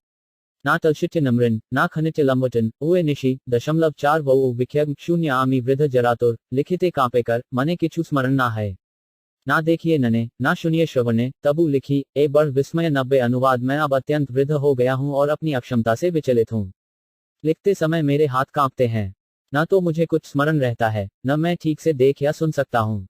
ना तलशित्य नमृन ना खनित्य लंबटन उए निशि 4 वो विख्यम 0 आमी वृद्ध जरातुर लिखिते कांपे कर मने किछु स्मरण ना है ना देखिए नने ना सुनिए श्रवणे तबु लिखी ए बढ़ विस्मय 90 अनुवाद। मैं अब अत्यंत वृद्ध हो गया हूं और अपनी अक्षमता से विचलित हूं। लिखते समय मेरे हाथ कांपते हैं। न तो मुझे कुछ स्मरण रहता है, न मैं ठीक से देख या सुन सकता हूं।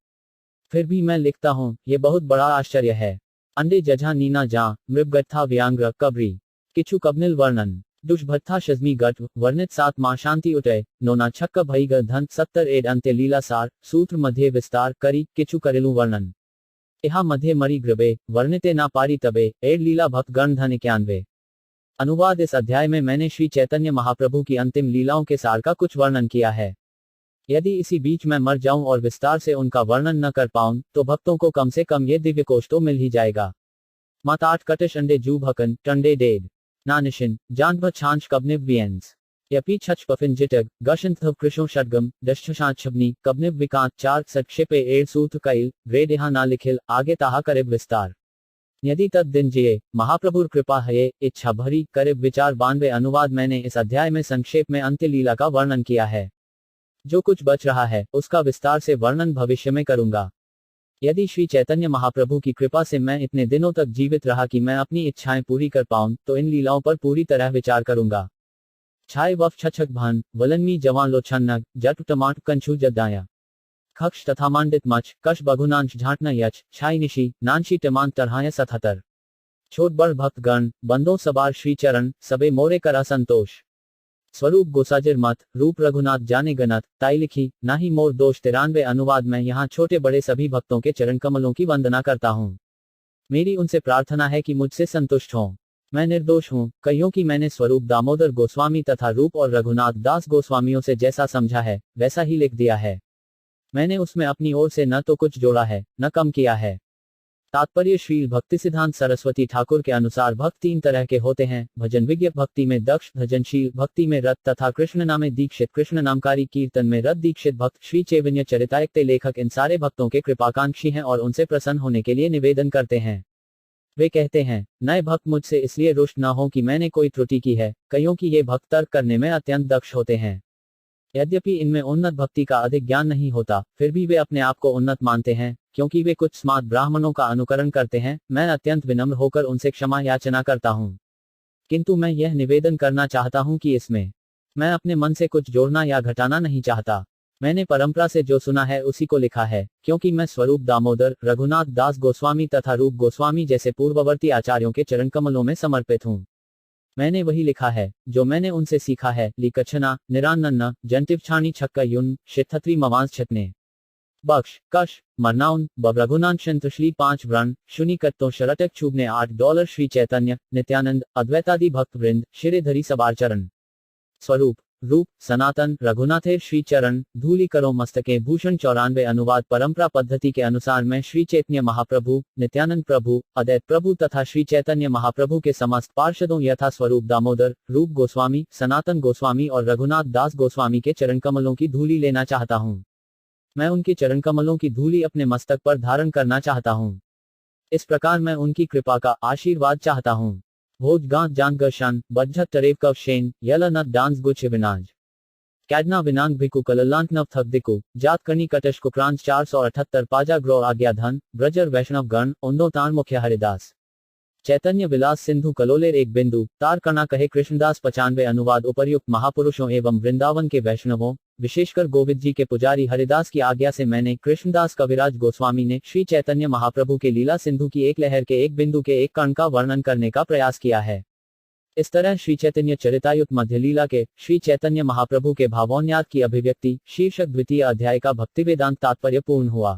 फिर भी मैं लिखता हूं, ये बहुत बड़ा आश्चर्य है। अंडे जझा नीना जा मृगथा व्यांग्र कबरी किछु कबनिल वर्णन दुष्भत्था शजमी गट वर्णित 7 मां शांति उठय नोना छक्क भई धन 70 एड अंत्य लीला सार सूत्र मध्य विस्तार करी किछु करेलु वर्णन यहाँ मध्य मरी ग्रबे वर्णिते ना पारी तबे एड लीला भक्त गण धन 91 अनुवाद। इस अध्याय में मैंने श्री चैतन्य महाप्रभु की अंतिम लीलाओं के सार का कुछ वर्णन किया है। यदि इसी बीच मैं मर जाऊं और विस्तार से उनका वर्णन न कर पाऊं तो भक्तों को कम से कम ये दिव्य कोश तो मिल ही जाएगा। मत 8 कटिश अंडे जू भकन टंडे डेड नानिशिन जानभ छांच कबनिव वियंस यपी छच पफिन जिटग गशंथ कृष्ण षडगम दशशांत छबनी कबनिव विकांत 4 सक्षेपे एड सूत्र कैल ग्रेड यहाँ ना लिखिल आगे ताहा करिब विस्तार यदि तद दिन जिये महाप्रभुर कृपा है इच्छा भरी करिब विचार 92 अनुवाद। मैंने इस अध्याय में संक्षेप में अंत्य लीला का वर्णन किया है। जो कुछ बच रहा है उसका विस्तार से वर्णन भविष्य में करूंगा। यदि श्री चैतन्य महाप्रभु की कृपा से मैं इतने दिनों तक जीवित रहा कि मैं अपनी इच्छाएं पूरी कर पाऊं तो इन लीलाओं पर पूरी तरह विचार करूंगा। छाय वफ छछक भान वलनमी जवान लोछन्नग जट टमाट कंछु जदाया खक्ष तथा मांडित मच कश बघुनांश झाटना यच छाई निशी नानशी टमान तरहाय 77 छोट बड़ भक्त गण बंदो सबार श्री चरण सबे मोरे करा संतोष स्वरूप गोसाजिर मत रूप रघुनाथ जाने गणत ताई लिखी नाही मोर दोष 93 अनुवाद। मैं यहाँ छोटे बड़े सभी भक्तों के चरण कमलों की वंदना करता हूँ। मेरी उनसे प्रार्थना है कि मुझसे संतुष्ट हों। मैं निर्दोष हूँ, कहियो कि मैंने स्वरूप दामोदर गोस्वामी तथा रूप और रघुनाथ दास गोस्वामियों से जैसा समझा है वैसा ही लिख दिया है। मैंने उसमें अपनी ओर से न तो कुछ जोड़ा है न कम किया है। तात्पर्य श्री भक्तिसिद्धांत सरस्वती ठाकुर के अनुसार भक्त 3 तरह के होते हैं। भजन विज्ञ भक्ति में दक्ष, भजनशील भक्ति में रत तथा कृष्ण नामे दीक्षित। कृष्ण नामकारी कीर्तन में रत दीक्षित भक्त। श्री चैतन्य चरितामृत लेखक इन सारे भक्तों के कृपाकांक्षी हैं और उनसे प्रसन्न होने के लिए निवेदन करते हैं। वे कहते हैं, नए भक्त मुझसे इसलिए रुष्ट न हो कि मैंने कोई त्रुटि की है, कईयों की ये भक्त तर्क करने में अत्यंत दक्ष होते हैं। यद्यपि इनमें उन्नत भक्ति का अधिक ज्ञान नहीं होता, फिर भी वे अपने आप को उन्नत मानते हैं, क्योंकि वे कुछ स्मार्ट ब्राह्मणों का अनुकरण करते हैं। मैं अत्यंत विनम्र होकर उनसे क्षमा याचना करता हूँ, किंतु मैं यह निवेदन करना चाहता हूँ कि इसमें मैं अपने मन से कुछ जोड़ना या घटाना नहीं चाहता। मैंने परंपरा से जो सुना है उसी को लिखा है, क्योंकि मैं स्वरूप दामोदर, रघुनाथ दास गोस्वामी तथा रूप गोस्वामी जैसे पूर्ववर्ती आचार्यों के चरण कमलों में समर्पित हूँ। मैंने वही लिखा है जो मैंने उनसे सीखा है। लिकच्छना निरानन्न जंटिवछाणी छक्का युन शिथत्री मवांस छतने बख्श कश मरनाउन बब्रघुनान श्री 5 व्रण शुनि कत्तो शरटक छूबने $8 श्री चैतन्य नित्यानंद अद्वैतादि भक्त वृंद शिरेधरी सबारचरण स्वरूप रूप सनातन रघुनाथेर श्री चरण धूलि करो मस्तके भूषण 94 अनुवाद परंपरा पद्धति के अनुसार मैं श्री चैतन्य महाप्रभु, नित्यानंद प्रभु, अद्वैत प्रभु तथा श्री चैतन्य महाप्रभु के समस्त पार्षदों यथा स्वरूप दामोदर, रूप गोस्वामी, सनातन गोस्वामी और रघुनाथ दास गोस्वामी के चरण कमलों की धूलि लेना चाहता हूँ। मैं उनके चरण कमलों की धूलि अपने मस्तक पर धारण करना चाहता हूँ। इस प्रकार मैं उनकी कृपा का आशीर्वाद चाहता हूँ। भोज गांत जान गर्शन बज्झत तरेव कव शेन यल नत डांस गुछ विनाज कैडना विनांग भिकु कललांक नव थक दिकु जात करनी कटश कुक्रांच 478 पाजा ग्रो आज्ञा धन ब्रजर वैष्णव गण उन्दो तान मुख्य हरिदास चैतन्य विलास सिंधु कलोलेर एक बिंदु तार कणा कहे कृष्णदास 95 अनुवाद उपर्युक्त महापुरुषों एवं वृंदावन के वैष्णवों, विशेषकर गोविंद जी के पुजारी हरिदास की आज्ञा से मैंने कृष्णदास कविराज गोस्वामी ने श्री चैतन्य महाप्रभु के लीला सिंधु की एक लहर के एक बिंदु के एक कण का वर्णन करने का प्रयास किया है। इस तरह श्री चैतन्य चरितायुक्त मध्य लीला के श्री चैतन्य महाप्रभु के भावोन्याद की अभिव्यक्ति शीर्षक द्वितीय अध्याय का भक्तिवेदांत तात्पर्य पूर्ण हुआ।